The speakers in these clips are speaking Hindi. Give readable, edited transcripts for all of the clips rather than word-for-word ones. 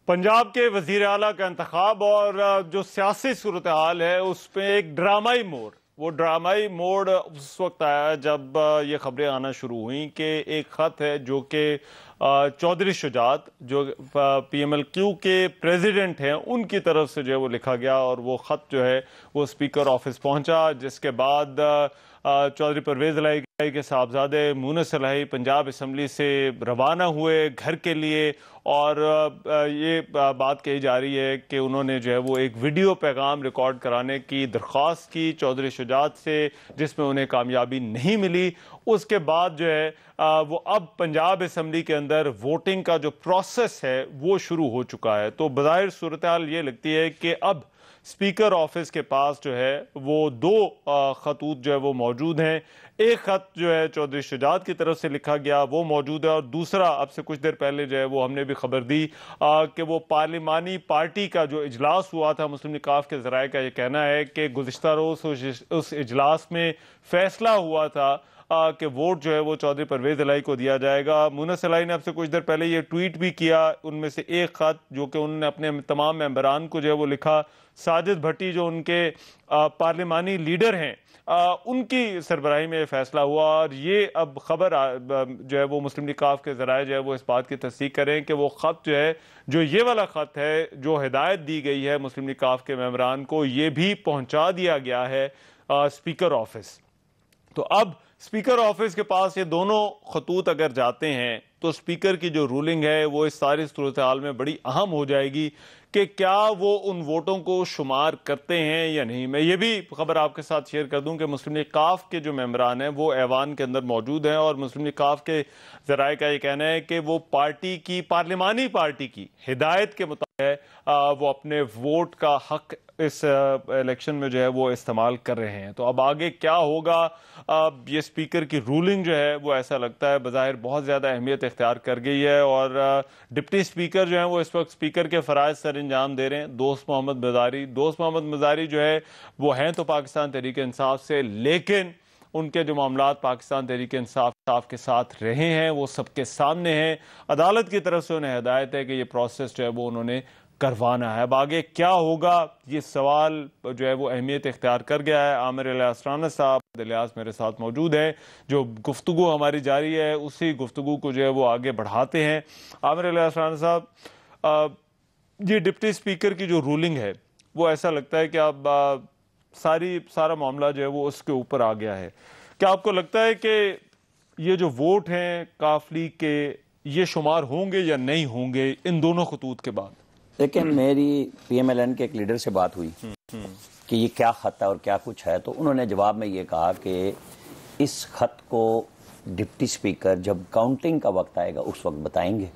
पंजाब के वजीर आला का इंतखाब और जो सियासी सूरत हाल है उस पर एक ड्रामाई मोड़, वो ड्रामाई मोड़ उस वक्त आया जब ये खबरें आना शुरू हुई कि एक ख़त है जो कि चौधरी शुजात जो PMLQ के प्रेसिडेंट हैं उनकी तरफ से जो है वो लिखा गया और वो ख़त जो है वो स्पीकर ऑफिस पहुंचा, जिसके बाद चौधरी परवेज़ इलाही के साहबजादे मुनस इलाही पंजाब असम्बली से रवाना हुए घर के लिए। और ये बात कही जा रही है कि उन्होंने जो है वो एक वीडियो पैगाम रिकॉर्ड कराने की दरख्वास्त की चौधरी शुजात से, जिसमें उन्हें कामयाबी नहीं मिली। उसके बाद जो है वो अब पंजाब असम्बली के अंदर वोटिंग का जो प्रोसेस है वो शुरू हो चुका है। तो बज़ाहिर सूरत हाल ये लगती है कि अब स्पीकर ऑफिस के पास जो है वो दो खतूत जो है वो मौजूद हैं। एक खत जो है चौधरी शुजात की तरफ से लिखा गया वो मौजूद है, और दूसरा अब से कुछ देर पहले जो है वो हमने भी खबर दी कि वो पार्लिमानी पार्टी का जो इजलास हुआ था, मुस्लिम लीग काफ के ज़राए का ये कहना है कि गुज़िश्ता रोज़ उस इजलास में फैसला हुआ था कि वोट जो है वो चौधरी परवेज़ इलाही को दिया जाएगा। मुनस इलाही ने आपसे कुछ देर पहले ये ट्वीट भी किया, उनमें से एक खत जो कि उन्होंने अपने तमाम मेंबरान को जो है वो लिखा। साजिद भट्टी जो उनके पार्लिमानी लीडर हैं उनकी सरबराही में फैसला हुआ, और ये अब खबर जो है वो मुस्लिम लीग काफ के ज़राए जो है वो इस बात की तस्दीक करें कि वो ख़त जो है, जो ये वाला ख़त है जो हिदायत दी गई है मुस्लिम लीग काफ के मेंबरान को, ये भी पहुंचा दिया गया है स्पीकर ऑफिस। तो अब स्पीकर ऑफिस के पास ये दोनों खतूत अगर जाते हैं तो स्पीकर की जो रूलिंग है वो इस सारी सूरत हाल में बड़ी अहम हो जाएगी कि क्या वो उन वोटों को शुमार करते हैं या नहीं। मैं ये भी खबर आपके साथ शेयर कर दूं कि मुस्लिम लीग काफ के जो मेंबरान हैं वो ऐवान के अंदर मौजूद हैं, और मुस्लिम लीग काफ के ज़राए का ये कहना है कि वो पार्टी की, पार्लिमानी पार्टी की हिदायत के मुताबिक वो अपने वोट का हक इस इलेक्शन में जो है वो इस्तेमाल कर रहे हैं। तो अब आगे क्या होगा, ये स्पीकर की रूलिंग जो है वो ऐसा लगता है बज़ाहिर बहुत ज़्यादा अहमियत इख्तियार कर गई है, और डिप्टी स्पीकर जो है वो इस वक्त स्पीकर के फ़राइज़ सर अंजाम दे रहे हैं दोस्त मोहम्मद मज़ारी जो है वो हैं तो पाकिस्तान तहरीक इंसाफ से, लेकिन उनके जो मामलात पाकिस्तान तहरीक इंसाफ के साथ रहे हैं वो सबके सामने हैं। अदालत की तरफ से उन्हें हिदायत है कि ये प्रोसेस जो है वो उन्होंने करवाना है। अब आगे क्या होगा ये सवाल जो है वो अहमियत इख्तियार कर गया है। आमिर असराना साहब इलियास मेरे साथ मौजूद हैं, जो गुफ्तगू हमारी जारी है उसी गुफ्तगू को जो है वो आगे बढ़ाते हैं। आमिर असराना साहब, ये डिप्टी स्पीकर की जो रूलिंग है वो ऐसा लगता है कि अब सारा मामला जो है वो उसके ऊपर आ गया है। क्या आपको लगता है कि ये जो वोट हैं काफ लीग के ये शुमार होंगे या नहीं होंगे इन दोनों खतूत के बाद? लेकिन मेरी PMLN के एक लीडर से बात हुई कि ये क्या खत है और क्या कुछ है, तो उन्होंने जवाब में ये कहा कि इस खत को डिप्टी स्पीकर जब काउंटिंग का वक्त आएगा उस वक्त बताएंगे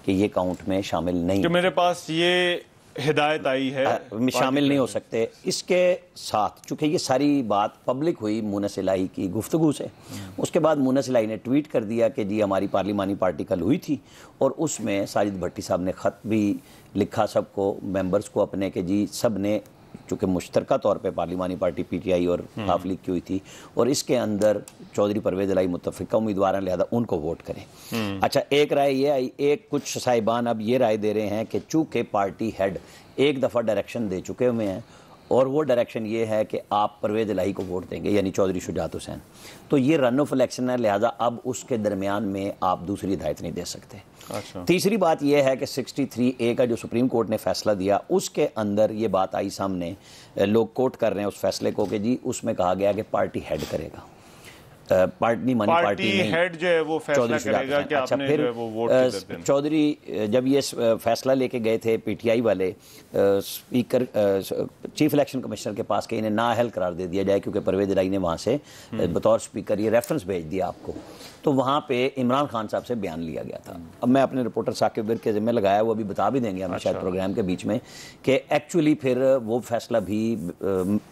कि ये काउंट में शामिल नहीं, जो मेरे पास ये हिदायत आई है शामिल नहीं हो सकते। इसके साथ चूंकि ये सारी बात पब्लिक हुई मुनस इलाही की गुफ्तगू से, उसके बाद मुनस इलाही ने ट्वीट कर दिया कि जी हमारी पार्लिमानी पार्टी कल हुई थी, और उसमें साजिद भट्टी साहब ने ख़त भी लिखा सबको, मेंबर्स को अपने, के जी सब ने, चूँकि मुश्तरका तौर पे पार्लिमानी पार्टी PTI और काफ लीग की हुई थी, और इसके अंदर चौधरी परवेज़ इलाही मुत्तफ़िका उम्मीदवार हैं, लिहाजा उनको वोट करें। अच्छा, एक राय ये आई, एक कुछ साहिबान अब ये राय दे रहे हैं कि चूँकि पार्टी हेड एक दफ़ा डायरेक्शन दे चुके हुए हैं और वो डायरेक्शन ये है कि आप परवेज़ इलाही को वोट देंगे, यानी चौधरी शुजात हुसैन, तो ये रन ऑफ इलेक्शन है, लिहाजा अब उसके दरमियान में आप दूसरी हिदायत नहीं दे सकते। अच्छा। तीसरी बात यह है कि 63A का जो सुप्रीम कोर्ट ने फैसला दिया उसके अंदर ये बात आई सामने, लोग कोट कर रहे हैं उस फैसले को कि जी उसमें कहा गया कि पार्टी हेड करेगा, पार्टी हेड जो है वो फैसला करेगा कि अच्छा, आपने फिर जो है वो वोट चौधरी जब ये फैसला लेके गए थे PTI वाले स्पीकर चीफ इलेक्शन कमिश्नर के पास कि इन्हें नाअहल करार दे दिया जाए क्योंकि परवेज़ इलाही ने वहाँ से बतौर स्पीकर ये रेफरेंस भेज दिया आपको, तो वहाँ पे इमरान खान साहब से बयान लिया गया था। अब मैं अपने रिपोर्टर साकिब बिर के ज़िम्मे लगाया, वो अभी बता भी देंगे हमें शायद प्रोग्राम के बीच में, कि एक्चुअली फिर वो फैसला भी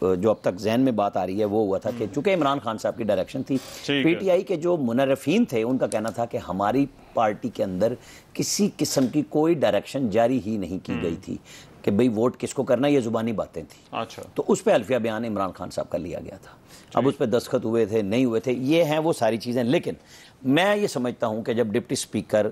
जो अब तक जहन में बात आ रही है वो हुआ था कि चूँकि इमरान खान साहब की डायरेक्शन थी, PTI के जो मुनर्रफीन थे उनका कहना था कि हमारी पार्टी के अंदर किसी किस्म की कोई डायरेक्शन जारी ही नहीं की गई थी कि भाई वोट किसको करना, ये जुबानी बातें थी। अच्छा। तो उस पर अल्फिया बयान इमरान खान साहब का लिया गया था, अब उस पर दस्तखत हुए थे नहीं हुए थे, ये हैं वो सारी चीज़ें। लेकिन मैं ये समझता हूँ कि जब डिप्टी स्पीकर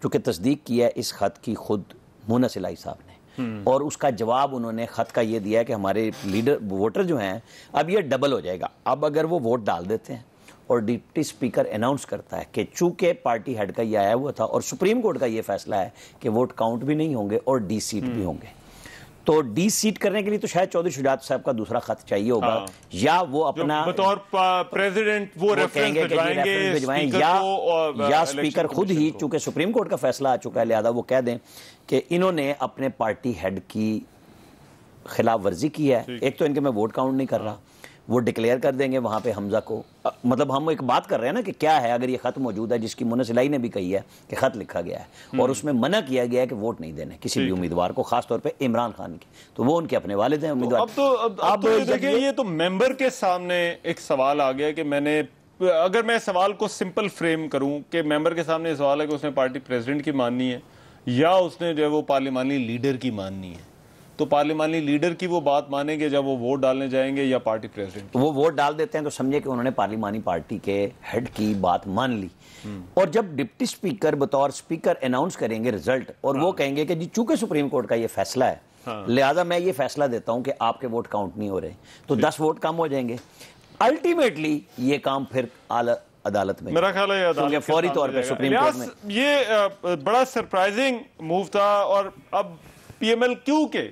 चूँकि तस्दीक किया इस खत की खुद मुन्नस इलाही साहब ने, और उसका जवाब उन्होंने खत का ये दिया है कि हमारे लीडर वोटर जो हैं, अब ये डबल हो जाएगा। अब अगर वो वोट डाल देते हैं और डिप्टी स्पीकर अनाउंस करता है कि चूंकि पार्टी हेड का ये आया हुआ था और सुप्रीम कोर्ट का ये फैसला है कि वोट काउंट भी नहीं होंगे और डी सीट भी होंगे, तो डी सीट करने के लिए तो शायद चौधरी शुजात साहब का दूसरा खत चाहिए होगा, या वो अपना बतौर प्रेसिडेंट वो रेफरेंस भिजवाएं, या स्पीकर खुद ही, चूंकि सुप्रीम कोर्ट का फैसला आ चुका है, लिहाजा वो कह दें कि इन्होंने अपने पार्टी हेड की खिलाफ वर्जी की है। एक तो इनके मैं वोट काउंट नहीं कर रहा, वो डिक्लेयर कर देंगे वहां पे हमजा को। मतलब हम एक बात कर रहे हैं ना कि क्या है, अगर ये खत मौजूद है जिसकी मुन्नस इलाही ने भी कही है कि खत लिखा गया है और उसमें मना किया गया है कि वोट नहीं देने किसी भी उम्मीदवार को, खासतौर पे इमरान खान की, तो वो उनके अपने वालिद हैं उम्मीदवार। अब तो देखिए, ये तो मेंबर के सामने एक सवाल आ गया कि मैंने, अगर मैं सवाल को सिंपल फ्रेम करूं कि मेंबर के सामने सवाल है कि उसने पार्टी प्रेसिडेंट की माननी है या उसने जो है वो पार्लिमानी लीडर की माननी है, तो पार्लिमानी लीडर की वो बात मानेंगे जब वो वोट डालने जाएंगे या पार्टी प्रेसिडेंट? वो वोट डाल देते हैं तो समझे कि उन्होंने पार्लिमानी पार्टी के हेड की बात मान ली, और जब डिप्टी स्पीकर बतौर स्पीकर अनाउंस करेंगे रिजल्ट और वो कहेंगे कि जी चूंकि सुप्रीम कोर्ट का ये फैसला है, लिहाजा मैं ये फैसला देता हूं कि आपके वोट काउंट नहीं हो रहे, तो 10 वोट कम हो जाएंगे। अल्टीमेटली ये काम फिर अदालत में, मेरा ख्याल है फौरी तौर पर सुप्रीम कोर्ट में। ये बड़ा सरप्राइजिंग मूव था। और अब PMLQ के,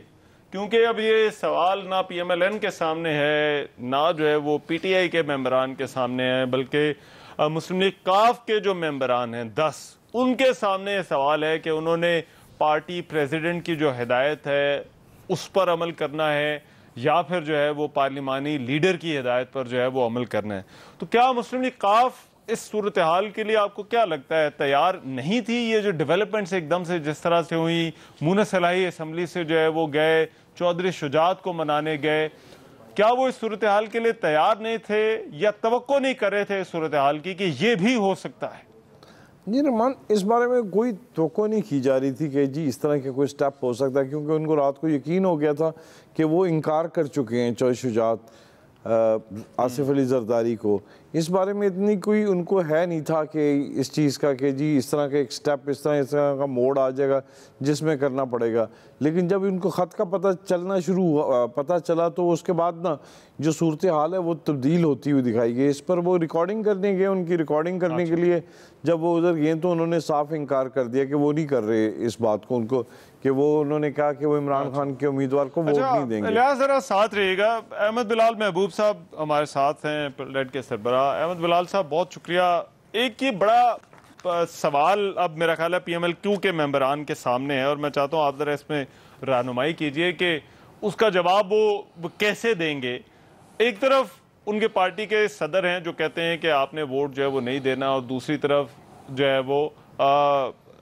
क्योंकि अब ये सवाल ना PMLN के सामने है, ना जो है वो PTI के मेंबरान के सामने है, बल्कि मुस्लिम लीग काफ के जो मेंबरान हैं 10, उनके सामने ये सवाल है कि उन्होंने पार्टी प्रेसिडेंट की जो हिदायत है उस पर अमल करना है या फिर जो है वो पार्लिमानी लीडर की हिदायत पर जो है वो अमल करना है। तो क्या मुस्लिम लीग काफ इस सूरत हाल के लिए आपको क्या लगता है तैयार नहीं थी? ये जो डेवलपमेंट्स एकदम से जिस तरह से हुई, मुन्नस इलाही असेंबली से जो है वो गए, चौधरी शुजात को मनाने गए, क्या वो इस सूरत हाल के लिए तैयार नहीं थे या तवक्को नहीं कर रहे थे इस सूरत हाल की कि ये भी हो सकता है? जी रहमान, इस बारे में कोई तवक्को नहीं की जा रही थी कि जी इस तरह के कोई स्टेप हो सकता है, क्योंकि उनको रात को यकीन हो गया था कि वो इनकार कर चुके हैं चौधरी शुजात आसिफ अली जरदारी को। इस बारे में इतनी कोई उनको है नहीं था कि इस चीज़ का कि जी इस तरह का एक स्टेप, इस तरह का मोड़ आ जाएगा जिसमें करना पड़ेगा। लेकिन जब उनको ख़त का पता चलना शुरू हुआ, पता चला, तो उसके बाद ना जो सूरत हाल है वो तब्दील होती हुई दिखाई गई। इस पर वो रिकॉर्डिंग करने गए, उनकी रिकॉर्डिंग करने के लिए जब वो उधर गए तो उन्होंने साफ इनकार कर दिया कि वो नहीं कर रहे इस बात को, उनको कि वो उन्होंने कहा कि वो इमरान खान के उम्मीदवार को वोट नहीं देंगे। जरा साथ रहिएगा। अहमद बिलाल महबूब साहब हमारे साथ हैं, प्लेट के सरबराह। अहमद बिलाल साहब बहुत शुक्रिया। एक ये बड़ा सवाल अब मेरा ख्याल है PMLQ के मेंबरान के सामने है और मैं चाहता हूँ आप जरा इसमें रहनुमाई कीजिए कि उसका जवाब वो कैसे देंगे। एक तरफ उनके पार्टी के सदर हैं जो कहते हैं कि आपने वोट जो है वो नहीं देना, और दूसरी तरफ जो है वो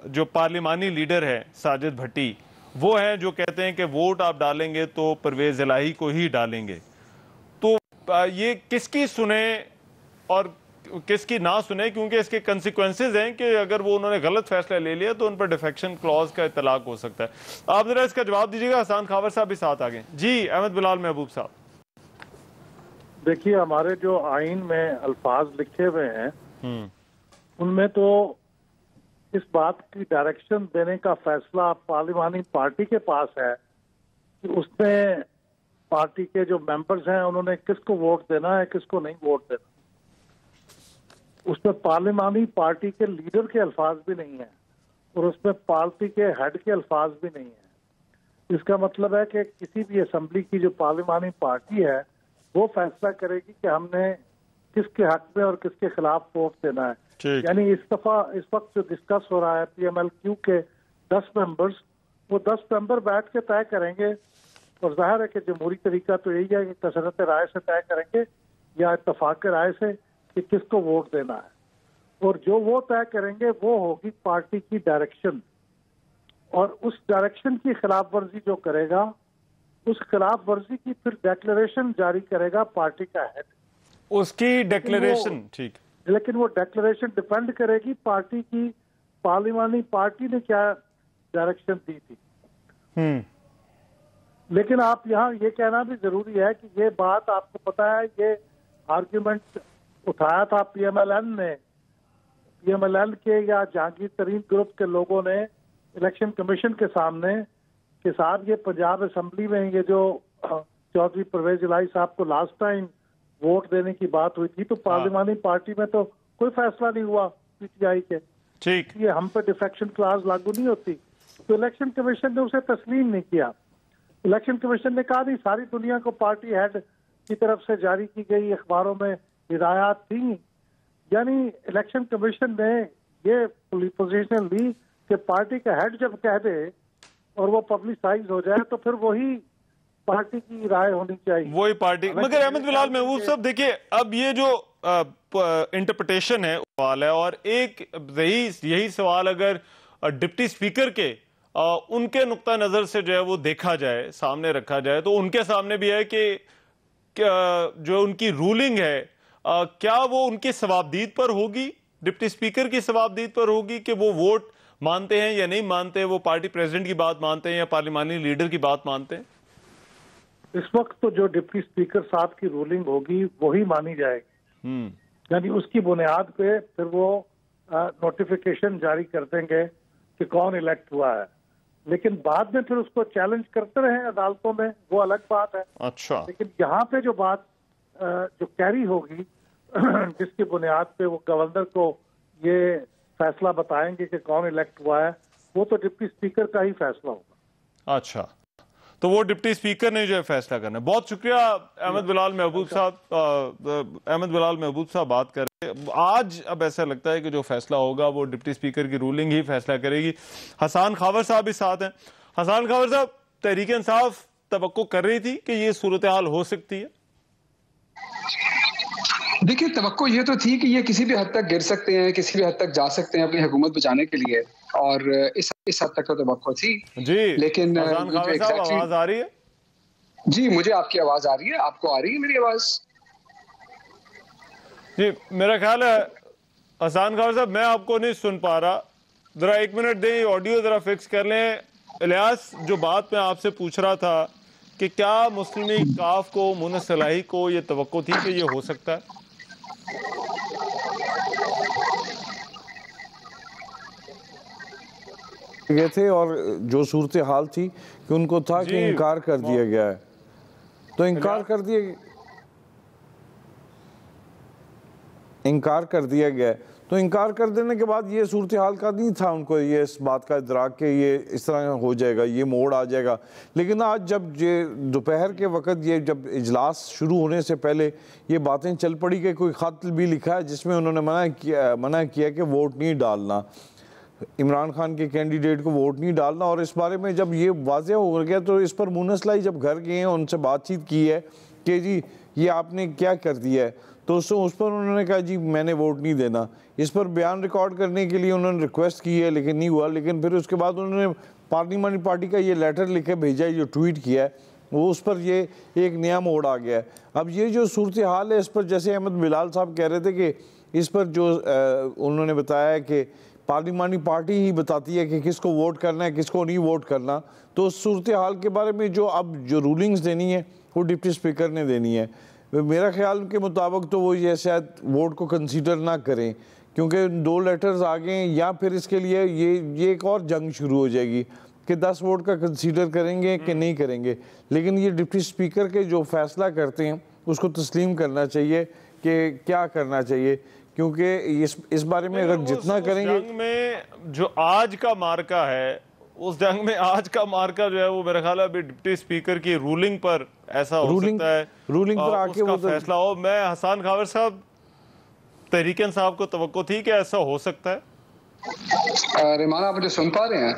जो पार्लिमानी लीडर है साजिद भट्टी, वो हैं जो कहते हैं कि वोट आप डालेंगे तो परवेज इलाही को ही डालेंगे। तो ये किसकी सुने और किसकी ना सुने, क्योंकि इसके कंसिक्वेंसेज हैं कि अगर वो उन्होंने गलत फैसला ले लिया तो उन पर डिफेक्शन क्लॉज का इतलाक हो सकता है। आप जरा इसका जवाब दीजिएगा। हसन खावर साहब भी साथ आ गए। जी अहमद बिलाल महबूब साहब। देखिए, हमारे जो आइन में अल्फाज लिखे हुए हैं उनमें तो इस बात की डायरेक्शन देने का फैसला पार्लिमानी पार्टी के पास है कि उसने पार्टी के जो मेंबर्स हैं उन्होंने किसको वोट देना है, किसको नहीं वोट देना। उसमें पार्लिमानी पार्टी के लीडर के अल्फाज भी नहीं है और उसमें पार्टी के हेड के अल्फाज भी नहीं है। इसका मतलब है कि किसी भी असेंबली की जो पार्लिमानी पार्टी है वो फैसला करेगी कि हमने किसके हक में और किसके खिलाफ वोट देना है। यानी इस वक्त जो डिस्कस हो रहा है PMLQ के 10 मेंबर्स, वो 10 मेंबर बैठ के तय करेंगे, और जाहिर है कि जमहूरी तरीका तो यही है कि कसरत राय से तय करेंगे या इत्तफाक राय से कि किसको वोट देना है। और जो वो तय करेंगे वो होगी पार्टी की डायरेक्शन, और उस डायरेक्शन की खिलाफ वर्जी जो करेगा उस खिलाफ वर्जी की फिर डिक्लेरेशन जारी करेगा पार्टी का हेड। उसकी डिक्लेरेशन ठीक, लेकिन वो डिक्लेरेशन डिपेंड करेगी पार्टी की, पार्लिमानी पार्टी ने क्या डायरेक्शन दी थी। लेकिन आप यहाँ ये कहना भी जरूरी है कि ये बात आपको पता है, ये आर्ग्यूमेंट उठाया था PMLN ने, PMLN के या जहांगीर तरीन ग्रुप के लोगों ने इलेक्शन कमीशन के सामने कि साहब ये पंजाब असेंबली में ये जो चौधरी परवेज इलाही साहब को लास्ट टाइम वोट देने की बात हुई थी तो पार्लिमानी पार्टी में तो कोई फैसला नहीं हुआ पीटीआई के, ठीक, ये हम पे डिफेक्शन क्लास लागू नहीं होती। तो इलेक्शन कमीशन ने उसे तस्लीम नहीं किया। इलेक्शन कमीशन ने कहा नहीं, सारी दुनिया को पार्टी हेड की तरफ से जारी की गई अखबारों में हिदायत थी, यानी इलेक्शन कमीशन ने ये पोजीशन ली कि पार्टी का हेड जब कह दे और वो पब्लिसाइज हो जाए तो फिर वही पार्टी की राय होनी चाहिए, वही पार्टी। मगर अहमद बिलाल महबूब साहब देखिए, अब ये जो इंटरप्रिटेशन है सवाल है, और एक यही सवाल अगर डिप्टी स्पीकर के उनके नुक्ता नजर से जो है वो देखा जाए, सामने रखा जाए, तो उनके सामने भी है कि जो उनकी रूलिंग है क्या वो उनकी सवाबदीद पर होगी, डिप्टी स्पीकर की सवाबदीद पर होगी कि वो वोट मानते हैं या नहीं मानते, वो पार्टी प्रेसिडेंट की बात मानते हैं या पार्लिमानी लीडर की बात मानते हैं। इस वक्त तो जो डिप्टी स्पीकर साहब की रूलिंग होगी वही मानी जाएगी, यानी उसकी बुनियाद पे फिर वो नोटिफिकेशन जारी कर देंगे कि कौन इलेक्ट हुआ है, लेकिन बाद में फिर उसको चैलेंज करते रहे अदालतों में, वो अलग बात है। अच्छा, लेकिन यहाँ पे जो बात जो कैरी होगी जिसकी बुनियाद पे वो गवर्नर को ये फैसला बताएंगे कि कौन इलेक्ट हुआ है, वो तो डिप्टी स्पीकर का ही फैसला होगा। अच्छा, तो वो डिप्टी स्पीकर ने जो है फैसला करना है। बहुत शुक्रिया अहमद बिलाल महबूब साहब। अहमद बिलाल महबूब साहब बात कर रहे हैं। आज अब ऐसा लगता है कि जो फैसला होगा वो डिप्टी स्पीकर की रूलिंग ही फैसला करेगी। हसन खावर साहब भी साथ हैं। हसन खावर साहब, तहरीक इंसाफ तवक्को कर रही थी कि ये सूरत हाल हो सकती है? देखिए, तवक्को ये तो थी कि ये किसी भी हद तक गिर सकते हैं, किसी भी हद तक जा सकते हैं अपनी हुकूमत बचाने के लिए, और इस हद तक तो तवक्को थी जी। लेकिन आवाज आ रही है? जी, मुझे आपकी आवाज आ रही है। आपको आ रही है मेरी आवाज? जी, मेरा ख्याल है हसन खावर साहब मैं आपको नहीं सुन पा रहा, जरा 1 मिनट दें, ऑडियो जरा फिक्स कर लें। इलियास, जो बात मैं आपसे पूछ रहा था कि क्या मुस्लिम लीग काफ को, मुनस इलाही को ये तवक्को थी कि ये हो सकता है? गए थे और जो सूरत हाल थी कि उनको था कि इनकार कर दिया गया है, तो इनकार कर दिया गया है। तो इनकार कर देने के बाद ये सूरत हाल का नहीं था उनको ये इस बात का इदराक के ये इस तरह हो जाएगा, ये मोड़ आ जाएगा। लेकिन आज जब ये दोपहर के वक्त ये जब इजलास शुरू होने से पहले ये बातें चल पड़ी कि कोई खत भी लिखा है जिसमें उन्होंने मना किया कि वोट नहीं डालना, इमरान खान के कैंडिडेट को वोट नहीं डालना। और इस बारे में जब ये वाज़ेह हो गया तो इस पर मुनस इलाही जब घर गए हैं, उनसे बातचीत की है कि जी ये आपने क्या कर दिया है, तो उस पर उन्होंने कहा जी मैंने वोट नहीं देना। इस पर बयान रिकॉर्ड करने के लिए उन्होंने रिक्वेस्ट की है लेकिन नहीं हुआ। लेकिन फिर उसके बाद उन्होंने पार्लिमानी पार्टी का ये लेटर लिखे भेजा है, जो ट्वीट किया है, वो उस पर ये एक नया मोड़ आ गया है। अब ये जो सूरत हाल है इस पर, जैसे अहमद बिलाल साहब कह रहे थे कि इस पर जो उन्होंने बताया है कि पार्लिमानी पार्टी ही बताती है कि किसको वोट करना है, किसको नहीं वोट करना, तो उस सूरत हाल के बारे में जो अब जो रूलिंग्स देनी है वो डिप्टी स्पीकर ने देनी है। मेरा ख्याल के मुताबिक तो वो ये शायद वोट को कंसीडर ना करें, क्योंकि 2 लेटर्स आ गए, या फिर इसके लिए ये एक और जंग शुरू हो जाएगी कि 10 वोट का कंसीडर करेंगे कि नहीं करेंगे। लेकिन ये डिप्टी स्पीकर के जो फैसला करते हैं उसको तस्लीम करना चाहिए कि क्या करना चाहिए, क्योंकि इस बारे में अगर जितना करेंगे। जंग में जो आज का मार्का है, उस जंग में आज का मार्का जो है वो मेरा ख्याल है अभी डिप्टी स्पीकर की रूलिंग पर ऐसा हो सकता है, रूलिंग पर आके वो फैसला हो। मैं हसन खावर साहब, तहरीक इंसाफ को तवक्को थी कि ऐसा हो सकता है? रहमान, आप मुझे सुन पा रहे हैं?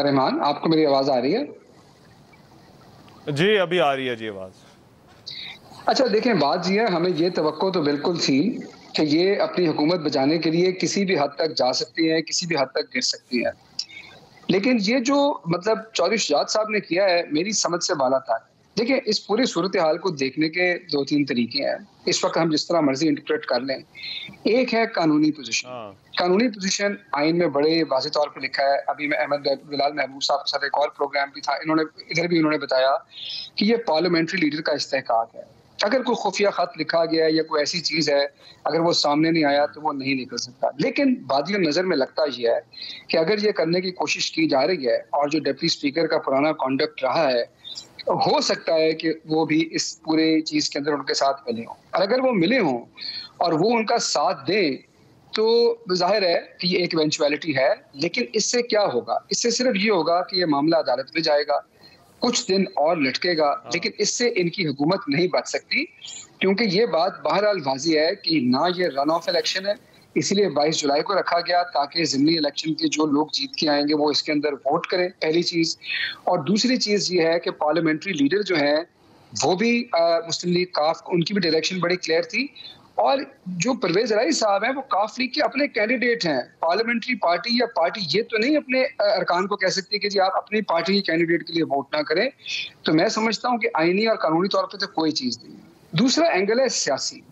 रहमान, आपको मेरी आवाज आ रही है? जी, अभी आ रही है जी आवाज। अच्छा, देखें, बात ये है, हमें ये तवक्को तो बिल्कुल थी कि ये अपनी हुकूमत बचाने के लिए किसी भी हद तक जा सकती है, किसी भी हद तक गिर सकती है। लेकिन ये जो मतलब चौधरी शुजात साहब ने किया है, मेरी समझ से बाला था। देखिए, इस पूरी सूरत हाल को देखने के 2-3 तरीके हैं। इस वक्त हम जिस तरह मर्जी इंटरप्रेट कर लें। एक है कानूनी पोजीशन। कानूनी पोजीशन आइन में बड़े वाज़ेह तौर पर लिखा है। अभी मैं अहमद बिलाल महबूब साहब के साथ एक और प्रोग्राम भी था, उन्होंने बताया कि ये पार्लियामेंट्री लीडर का इस्तेहकाक है। अगर कोई खुफिया खत लिखा गया है या कोई ऐसी चीज है, अगर वो सामने नहीं आया तो वो नहीं निकल सकता। लेकिन बादियों नजर में लगता यह है कि अगर ये करने की कोशिश की जा रही है और जो डिप्टी स्पीकर का पुराना कॉन्डक्ट रहा है, हो सकता है कि वो भी इस पूरे चीज के अंदर उनके साथ मिले हों, और अगर वो मिले हों और वो उनका साथ दें तो जाहिर है कि ये एक इवेंचुअलिटी है। लेकिन इससे क्या होगा? इससे सिर्फ ये होगा कि ये मामला अदालत में जाएगा, कुछ दिन और लटकेगा, लेकिन इससे इनकी हुकूमत नहीं बच सकती, क्योंकि ये बात बहरहाल वाज़ी है कि ना ये रन ऑफ इलेक्शन है, इसीलिए 22 जुलाई को रखा गया ताकि ज़िमनी इलेक्शन के जो लोग जीत के आएंगे वो इसके अंदर वोट करें, पहली चीज़। और दूसरी चीज़ ये है कि पार्लियामेंट्री लीडर जो हैं वो भी मुस्लिम लीग काफ, उनकी भी डायरेक्शन बड़ी क्लियर थी। और जो परवेज इलाही साहब हैं वो काफ लीग के अपने कैंडिडेट हैं। पार्लियामेंट्री पार्टी या पार्टी ये तो नहीं अपने अरकान को कह सकती कि जी आप अपनी पार्टी के कैंडिडेट के लिए वोट ना करें। तो मैं समझता हूं कि आईनी और कानूनी तौर पर तो कोई चीज़ नहीं है। दूसरा एंगल है सियासी।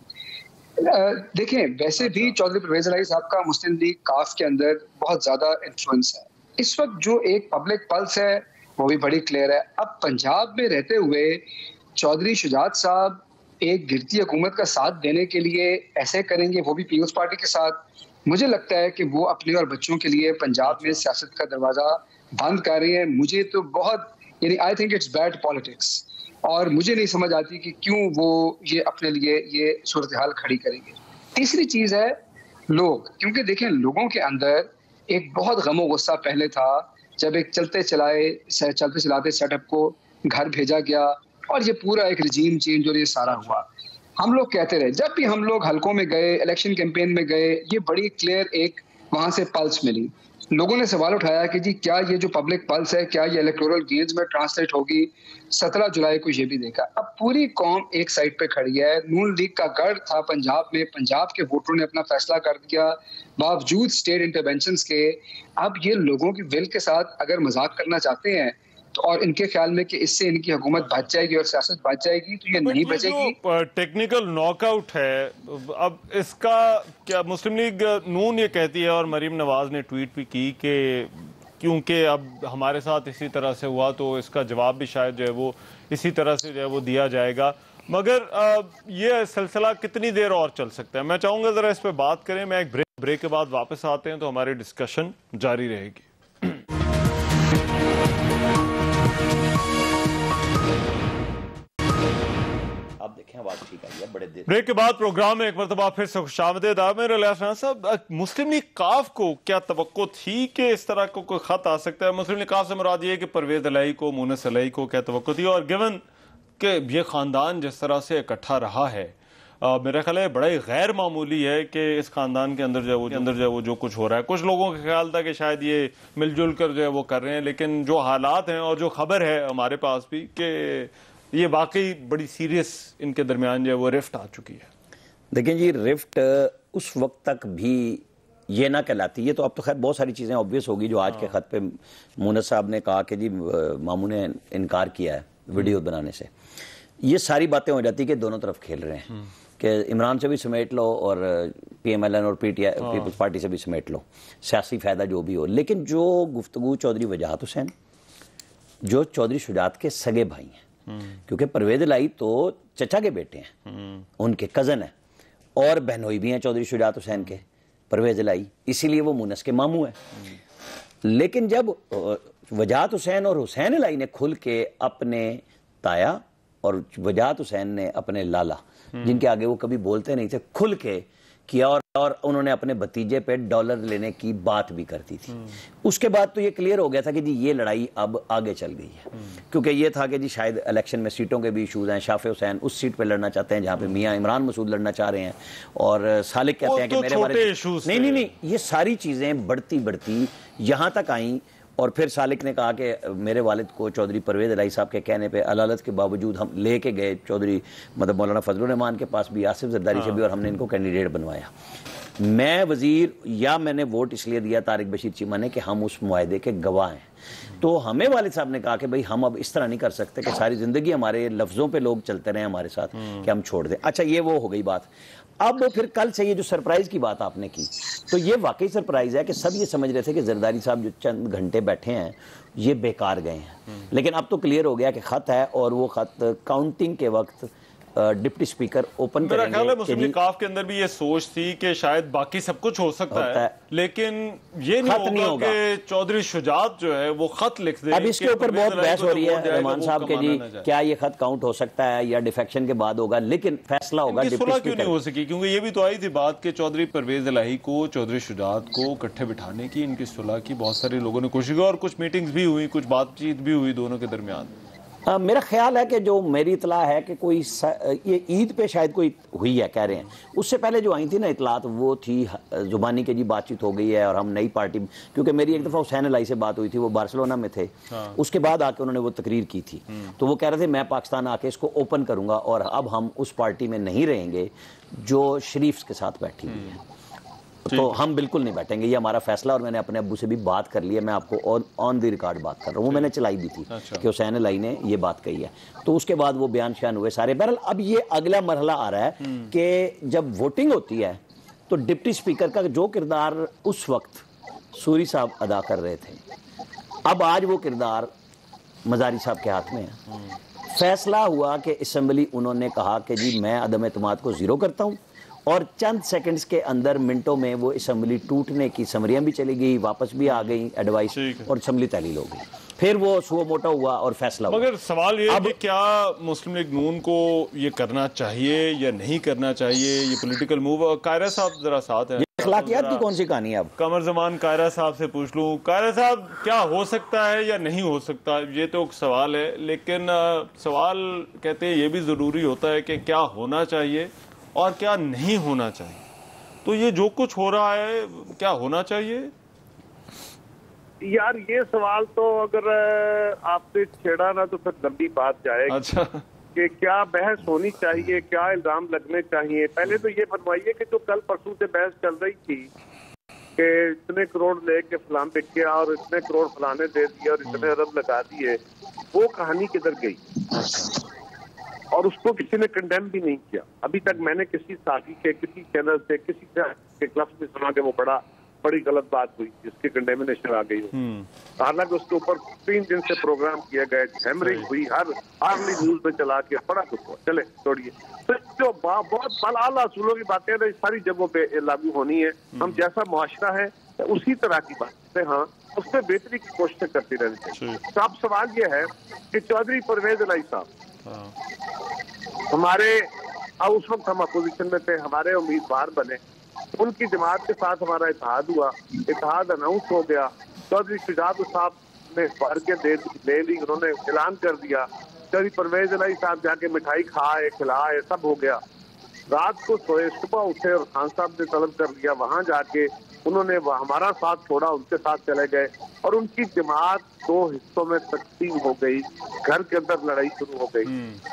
देखें, वैसे भी चौधरी परवेज इलाही साहब का मुस्लिम लीग काफ के अंदर बहुत ज़्यादा इन्फ्लुएंस है। इस वक्त जो एक पब्लिक पल्स है वो भी बड़ी क्लियर है। अब पंजाब में रहते हुए चौधरी शुजात साहब एक गिरती हुकूमत का साथ देने के लिए ऐसे करेंगे, वो भी पीपल्स पार्टी के साथ। मुझे लगता है कि वो अपने और बच्चों के लिए पंजाब में सियासत का दरवाजा बंद कर रहे हैं। मुझे तो बहुत, यानी I think it's bad politics, और मुझे नहीं समझ आती कि क्यों वो ये अपने लिए ये सूरत हाल खड़ी करेंगे। तीसरी चीज है लोग, क्योंकि देखें लोगों के अंदर एक बहुत गमो गुस्सा पहले था जब एक चलते चलाते सेटअप को घर भेजा गया और ये पूरा एक रिजीम चेंज और ये सारा हुआ। हम लोग कहते रहे, जब भी हम लोग हलकों में गए, इलेक्शन कैंपेन में गए, ये बड़ी क्लियर एक वहां से पल्स मिली। लोगों ने सवाल उठाया कि जी क्या ये जो पब्लिक पल्स है क्या ये इलेक्टोरल गेन्स में ट्रांसलेट होगी। 17 जुलाई को ये भी देखा। अब पूरी कौम एक साइड पे खड़ी है। नून लीग का गढ़ था पंजाब में, पंजाब के वोटरों ने अपना फैसला कर दिया बावजूद स्टेट इंटरवेंशंस के। अब ये लोगों की विल के साथ अगर मजाक करना चाहते हैं तो, और इनके ख्याल में कि इससे इनकी हुकूमत बच जाएगी और सियासत बच जाएगी, तो ये नहीं बचेगी। टेक्निकल नॉकआउट है, अब इसका क्या मुस्लिम लीग नून ये कहती है, और मरीम नवाज ने ट्वीट भी की कि क्योंकि अब हमारे साथ इसी तरह से हुआ तो इसका जवाब भी शायद जो है वो इसी तरह से जो है वो दिया जाएगा। मगर ये सिलसिला कितनी देर और चल सकता है, मैं चाहूँगा ज़रा इस पर बात करें। मैं एक ब्रेक के बाद वापस आते हैं तो हमारी डिस्कशन जारी रहेगी। ब्रेक के बाद प्रोग्राम में एक मरतबा फिर से खुशामदीद। आमिर अली खान साहब, मुस्लिम लीग काफ को क्या तवक्को थी कि इस तरह को कोई खत आ सकता है? मुस्लिम लीग काफ से मुराद ये कि परवेज इलाही को, मुनस इलाही को क्या तवक्को थी? और गिवन कि ये खानदान जिस तरह से इकट्ठा रहा है, मेरा ख्याल है बड़ा ही गैर मामूली है कि इस खानदान के अंदर जो है वो जो कुछ हो रहा है। कुछ लोगों का ख्याल था कि शायद ये मिलजुल कर जो है वो कर रहे हैं, लेकिन जो हालात हैं और जो खबर है हमारे पास भी कि ये वाकई बड़ी सीरियस इनके दरमियान जो है वो रिफ्ट आ चुकी है। देखें जी, रिफ्ट उस वक्त तक भी ये ना कहलाती। ये तो अब तो खैर बहुत सारी चीज़ें ऑब्वियस होगी जो आज के खत पे मुनस साहब ने कहा कि जी मामू ने इनकार किया है वीडियो बनाने से। ये सारी बातें हो जाती कि दोनों तरफ खेल रहे हैं कि इमरान से भी समेट लो और PMLN और PTI पीपल्स पार्टी से भी समेट लो, सियासी फ़ायदा जो भी हो। लेकिन जो गुफ्तगू चौधरी वजाहत हुसैन, जो चौधरी शुजात के सगे भाई हैं, क्योंकि परवेज इलाही तो चचा के बेटे हैं, उनके कज़न हैं, और बहनोई भी हैं चौधरी शुजात हुसैन के परवेज इलाही, इसीलिए वो मुनस के मामू हैं। लेकिन जब वजाहत हुसैन और हुसैन इलाही ने खुल के अपने ताया और वजाहत हुसैन ने अपने लाला, जिनके आगे वो कभी बोलते नहीं थे, खुल के किया और उन्होंने अपने भतीजे पे डॉलर लेने की बात भी करती थी। उसके बाद तो ये क्लियर हो गया था कि जी ये लड़ाई अब आगे चल गई है, क्योंकि ये था कि जी शायद इलेक्शन में सीटों के भी इशूज़ हैं। शाफे हुसैन उस सीट पे लड़ना चाहते हैं जहाँ पे मियाँ इमरान मसूद लड़ना चाह रहे हैं, और सालिक कहते हैं कि मेरे वाले नहीं, ये सारी चीज़ें बढ़ती यहाँ तक आई। और फिर सालिक ने कहा कि मेरे वालिद को चौधरी परवेज इलाही साहब के कहने पे अदालत के बावजूद हम लेके गए चौधरी मौलाना फजलुर रहमान के पास भी, आसिफ जरदारी से भी, और हमने इनको कैंडिडेट बनवाया। मैं वजीर या मैंने वोट इसलिए दिया तारिक बशीर चीमा ने कि हम उस मुआहदे के गवाह हैं। तो हमें वालिद साहब ने कहा कि भाई हम अब इस तरह नहीं कर सकते कि सारी ज़िंदगी हमारे लफ्ज़ों पे लोग चलते रहे हमारे साथ कि हम छोड़ दें। अच्छा, ये वो हो गई बात। अब फिर कल से ये जो सरप्राइज़ की बात आपने की, तो ये वाकई सरप्राइज़ है कि सब ये समझ रहे थे कि जरदारी साहब जो चंद घंटे बैठे हैं ये बेकार गए हैं। लेकिन अब तो क्लियर हो गया कि ख़त है, और वो ख़त काउंटिंग के वक्त डिप्टी स्पीकर ओपन मेरा करेंगे। ख्याल है मुस्लिम लीग काफ के अंदर भी ये सोच थी कि शायद बाकी सब कुछ हो सकता है, लेकिन ये नहीं होगा कि चौधरी शुजात जो है वो खत लिख दे। अब इसके ऊपर बहुत बहस हो रही है रहमान साहब के जी, क्या ये खत काउंट हो सकता है या डिफेक्शन के बाद होगा, लेकिन फैसला होगा डिप्टी स्पीकर। क्यों नहीं हो सकी? क्योंकि ये भी तो आई थी बात कि चौधरी परवेज इलाही को, चौधरी शुजात को इकट्ठे बिठाने की, इनकी सुलह की बहुत सारे लोगों ने कोशिश की और कुछ मीटिंग्स भी हुई, कुछ बातचीत भी हुई दोनों के दरमियान। मेरा ख्याल है कि जो मेरी इतला है कि कोई ये ईद पे शायद कोई हुई है कह रहे हैं, उससे पहले जो आई थी ना इतलात वो थी जुबानी के जी बातचीत हो गई है और हम नई पार्टी, क्योंकि मेरी एक दफ़ा हुसैन अलाई से बात हुई थी, वो बार्सिलोना में थे। उसके बाद आके उन्होंने वो तकरीर की थी, तो वो कह रहे थे मैं पाकिस्तान आके इसको ओपन करूंगा और अब हम उस पार्टी में नहीं रहेंगे जो शरीफ के साथ बैठी हुई है, तो हम बिल्कुल नहीं बैठेंगे, ये हमारा फैसला। और मैंने अपने अब्बू से भी बात कर ली है, मैं आपको ऑन द रिकॉर्ड बात कर रहा हूँ, वो मैंने चलाई भी थी कि हुसैन अलाई ने ये बात कही है। तो उसके बाद वो बयान शयान हुए सारे। बहरहाल अब ये अगला मरहला आ रहा है कि जब वोटिंग होती है तो डिप्टी स्पीकर का जो किरदार उस वक्त सूरी साहब अदा कर रहे थे, अब आज वो किरदार मजारी साहब के हाथ में है। फैसला हुआ कि असेंबली, उन्होंने कहा कि जी मैं अदम एतमाद को ज़ीरो करता हूँ, और चंद सेकंड्स के अंदर, मिनटों में वो असेंबली टूटने की समरियां भी चली गई, वापस भी आ गई एडवाइस, और असेंबली तहलील हो गई। फिर वो सुओ मोटा हुआ और फैसला हुआ। मगर सवाल ये है कि क्या मुस्लिम लीग नून को ये करना चाहिए या नहीं करना चाहिए, ये पॉलिटिकल मूव? कायरा साहब जरा साथ है, अखलाकियात की कौन सी कहानी है? अब कमर जमान कायरा साहब से पूछ लूं, कायरा साहब क्या हो सकता है या नहीं हो सकता, ये तो एक सवाल है, लेकिन सवाल कहते हैं ये भी ज़रूरी होता है कि क्या होना चाहिए और क्या नहीं होना चाहिए। तो ये जो कुछ हो रहा है, क्या होना चाहिए? यार ये सवाल तो अगर आपसे छेड़ा ना तो फिर लंबी बात जाएगी। अच्छा, कि क्या बहस होनी चाहिए, क्या इल्जाम लगने चाहिए। पहले तो ये बनवाइए कि जो कल परसों से बहस चल रही थी कि इतने करोड़ लेके फलां बिक गया और इतने करोड़ फलाने दे दिए और इतने अरब लगा दिए, वो कहानी किधर गई? और उसको किसी ने कंडेम भी नहीं किया अभी तक। मैंने किसी साथी के, किसी चैनल से, किसी के क्लब में सुना कि वो बड़ी गलत बात हुई जिसकी कंडेमिनेशन आ गई हो। हालांकि उसके ऊपर 3 दिन से प्रोग्राम किए गए, हैमरिंग हुई, हर आर्ली न्यूज में चला के बड़ा कुछ हुआ। चले छोड़िए, तो जो बहुत आला असूलों की बातें हैं सारी जगहों पे लागू होनी है। हम जैसा मुआशरा है उसी तरह की बातें, हाँ, उस पर बेहतरी की कोशिश करती रहनी चाहिए। तो अब सवाल ये है कि चौधरी परवेज इलाही साहब हमारे, अब उस वक्त हम अपोजिशन में थे, हमारे उम्मीदवार बने, उनकी जमात के साथ हमारा इत्तेहाद हुआ, इत्तेहाद अनाउंस हो गया। चौधरी शुजात साहब ने भर के ले ली, उन्होंने ऐलान कर दिया। चौधरी परवेज इलाही साहब जाके मिठाई खाए, खिलाए, सब हो गया। रात को सोए, सुबह उठे और खान साहब ने तलब कर लिया, वहां जाके उन्होंने हमारा साथ छोड़ा, उनके साथ चले गए और उनकी जमात 2 हिस्सों में तकसीम हो गई। घर के अंदर लड़ाई शुरू हो गई।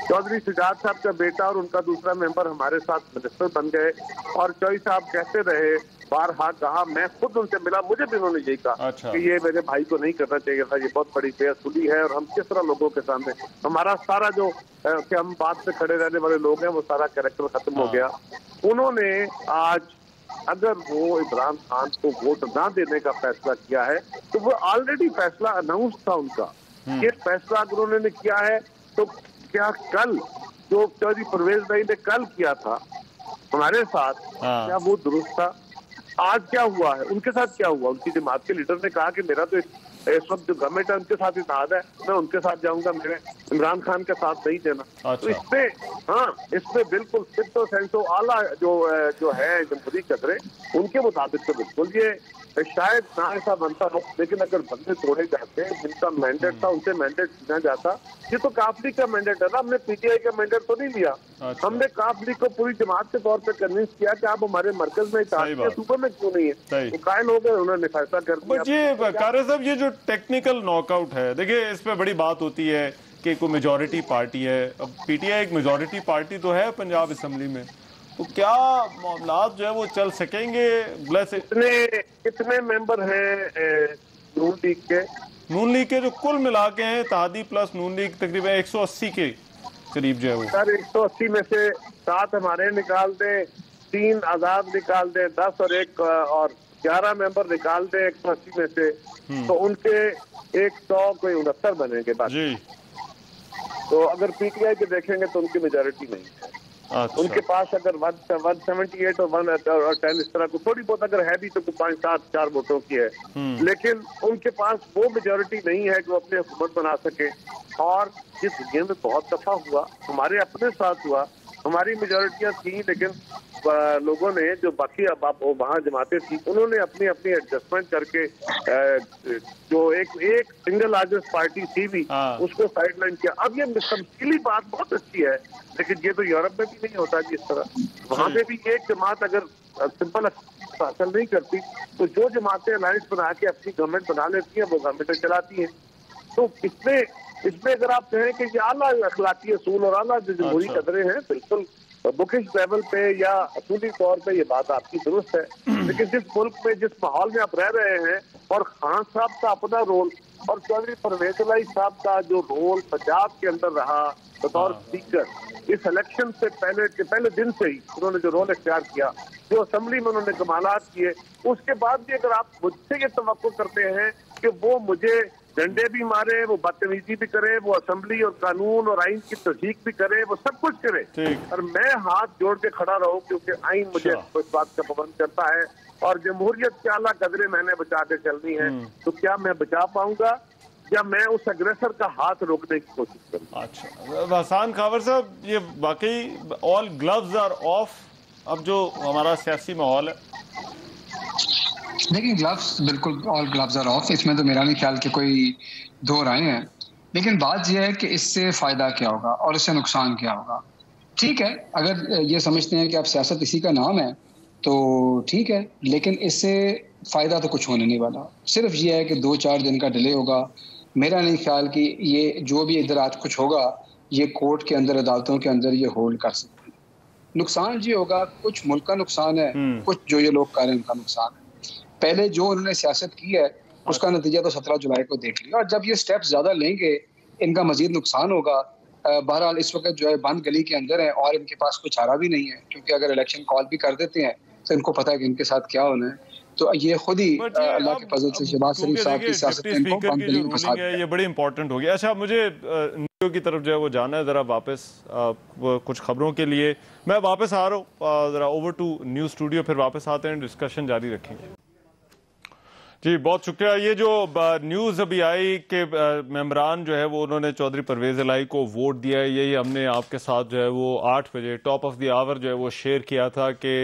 चौधरी शुजात साहब का बेटा और उनका दूसरा मेंबर हमारे साथ मिनिस्टर बन गए और चौधरी साहब कहते रहे, बारहा कहा, मैं खुद उनसे मिला, मुझे भी उन्होंने यही कहा कि ये मेरे भाई को नहीं करना चाहिए था, ये बहुत बड़ी बेअसूली है और हम किस तरह लोगों के सामने हमारा सारा जो कि हम बात से खड़े रहने वाले लोग हैं वो सारा कैरेक्टर खत्म हो गया। उन्होंने आज अगर वो इमरान खान को वोट ना देने का फैसला किया है तो वो ऑलरेडी फैसला अनाउंस था उनका। ये फैसला अगर उन्होंने किया है तो क्या कल जो चौधरी परवेज भाई ने कल किया था हमारे साथ, क्या वो दुरुस्त था? आज क्या हुआ है, उनके साथ क्या हुआ? उनकी जमात के लीडर ने कहा कि मेरा तो इस वक्त जो गवर्नमेंट है उनके साथ इत्तेहाद है, मैं उनके साथ जाऊंगा, मेरे इमरान खान का साथ नहीं देना। तो इसमें, हाँ, इसमें बिल्कुल सिद्ध सेंसो आला जो है जमहूरी कदरे, उनके मुताबिक तो बिल्कुल ये शायद ना ऐसा बनता हो, लेकिन अगर बंदे तोड़े जाते, जिनका मैंडेट था उनसे मैंडेट छीना जाता। ये तो काफ लीग का मैंडेट है ना, हमने पीटीआई का मैंडेट तो नहीं लिया। हमने काफ लीग को पूरी जमात के तौर पे कन्विंस किया कि आप हमारे मरकज में इत्तेहाद, सूबे में क्यों नहीं है, वो कायल हो गए, उन्होंने फैसला कर दिया। कारा साहब, ये जो टेक्निकल नॉकआउट है, देखिए इस पे बड़ी बात होती है कि कोई मेजॉरिटी पार्टी है। अब पीटीआई एक मेजॉरिटी पार्टी तो है पंजाब असेंबली में, तो क्या मामला जो है वो चल सकेंगे? कितने मेंबर हैं नून लीग के? नून लीग के जो कुल मिला के हैं, इत्तेहादी प्लस नून लीग, तकरीबन 180 के करीब जो है वो। सर 180 में से 7 हमारे निकाल दें, 3 आजाद निकाल दें, 10 और 1 और 11 मेंबर निकाल दें 180 में से, तो उनके 169 बनेंगे बात। तो अगर पीटीआई के देखेंगे तो उनकी मेजॉरिटी नहीं है। अच्छा। उनके पास अगर 178 और 110 इस तरह को थोड़ी बहुत अगर है भी तो 5-7-4 वोटों की है, लेकिन उनके पास वो मेजोरिटी नहीं है कि वो अपनी हुकूमत बना सके। और ये दुनिया में बहुत दफा हुआ, हमारे अपने साथ हुआ, हमारी मेजोरिटियां थी लेकिन लोगों ने जो बाकी अब वहां जमाते थी उन्होंने अपनी अपनी एडजस्टमेंट करके जो एक सिंगल लार्जेस्ट पार्टी थी भी उसको साइडलाइन किया। अब ये तमसीली बात बहुत अच्छी है, लेकिन ये तो यूरोप में भी नहीं होता जिस तरह वहां पे भी एक जमात अगर सिंपल हासिल नहीं करती तो जो जमातें अलायंस बना के अपनी गवर्नमेंट बना लेती है वो गवर्नमेंट चलाती है। तो इसमें अगर आप कहें कि ये आला अखलाकी असूल और आला जो जमहूरी कदरें हैं, बिल्कुल बुकिश लेवल पे या असूली तौर पे ये बात आपकी दुरुस्त है, लेकिन जिस मुल्क में जिस माहौल में आप रह रहे हैं और खान साहब का अपना रोल और चौधरी परवेज इलाही साहब का जो रोल पंजाब के अंदर रहा बतौर स्पीकर, इस इलेक्शन से पहले दिन से ही उन्होंने जो रोल इख्तियार किया, जो असेंबली में उन्होंने कमालात किए, उसके बाद भी अगर आप मुझसे ये तवक्को करते हैं कि वो मुझे डंडे भी मारे, वो बदतमीजी भी करे, वो असेंबली और कानून और आइन की तस्दीक भी करे, वो सब कुछ करे और मैं हाथ जोड़ के खड़ा रहूं क्योंकि आइन मुझे इस बात का पाबंद करता है और जमहूरियत के आला कदरें मैंने बचा के चलनी है, तो क्या मैं बचा पाऊंगा या मैं उस अग्रेसर का हाथ रोकने की कोशिश करूँ? अच्छा हसन खावर साहब, ये वाकई ऑल ग्लव्स आर ऑफ अब जो हमारा सियासी माहौल है? देखिए, ग्लव्स बिल्कुल ऑल ग्लव्स आर ऑफ, इसमें तो मेरा नहीं ख्याल कि कोई दो राय हैं। लेकिन बात यह है कि इससे फ़ायदा क्या होगा और इससे नुकसान क्या होगा। ठीक है, अगर ये समझते हैं कि आप सियासत इसी का नाम है तो ठीक है, लेकिन इससे फ़ायदा तो कुछ होने नहीं वाला। सिर्फ ये है कि 2-4 दिन का डिले होगा। मेरा नहीं ख्याल कि ये जो भी इधर आज कुछ होगा ये कोर्ट के अंदर, अदालतों के अंदर ये होल्ड कर सकते हैं। नुकसान ये होगा, कुछ मुल्क का नुकसान है, कुछ जो ये लोग कर रहे हैं उनका नुकसान है। पहले जो उन्होंने सियासत की है उसका नतीजा तो 17 जुलाई को देख लिया, और जब ये स्टेप्स ज़्यादा लेंगे इनका मजीद नुकसान होगा। बहरहाल इस वक्त जो है बंद गली के अंदर है और इनके पास कुछ चारा भी नहीं है, क्योंकि अगर इलेक्शन कॉल भी कर देते हैं तो इनको पता है कि इनके साथ क्या होना है। तो ये खुद ही अल्लाह के फजल से शहबाज शरीफ साहब की सियासत में इनको बंद गली में फंसा दिया। ये बड़ी इंपॉर्टेंट होगी। अच्छा, मुझे न्यूज़ की तरफ जो है वो जाना है ज़रा वापस कुछ खबरों के लिए। मैं वापस आ रहा हूँ ज़रा ओवर टू न्यूज़ स्टूडियो, फिर वापस आते हैं, डिस्कशन जारी रखेंगे। जी बहुत शुक्रिया। ये जो न्यूज़ अभी आई कि मेंबरान जो है वो उन्होंने चौधरी परवेज इलाही को वोट दिया है, यही हमने आपके साथ जो है वो 8 बजे टॉप ऑफ द आवर जो है वो शेयर किया था कि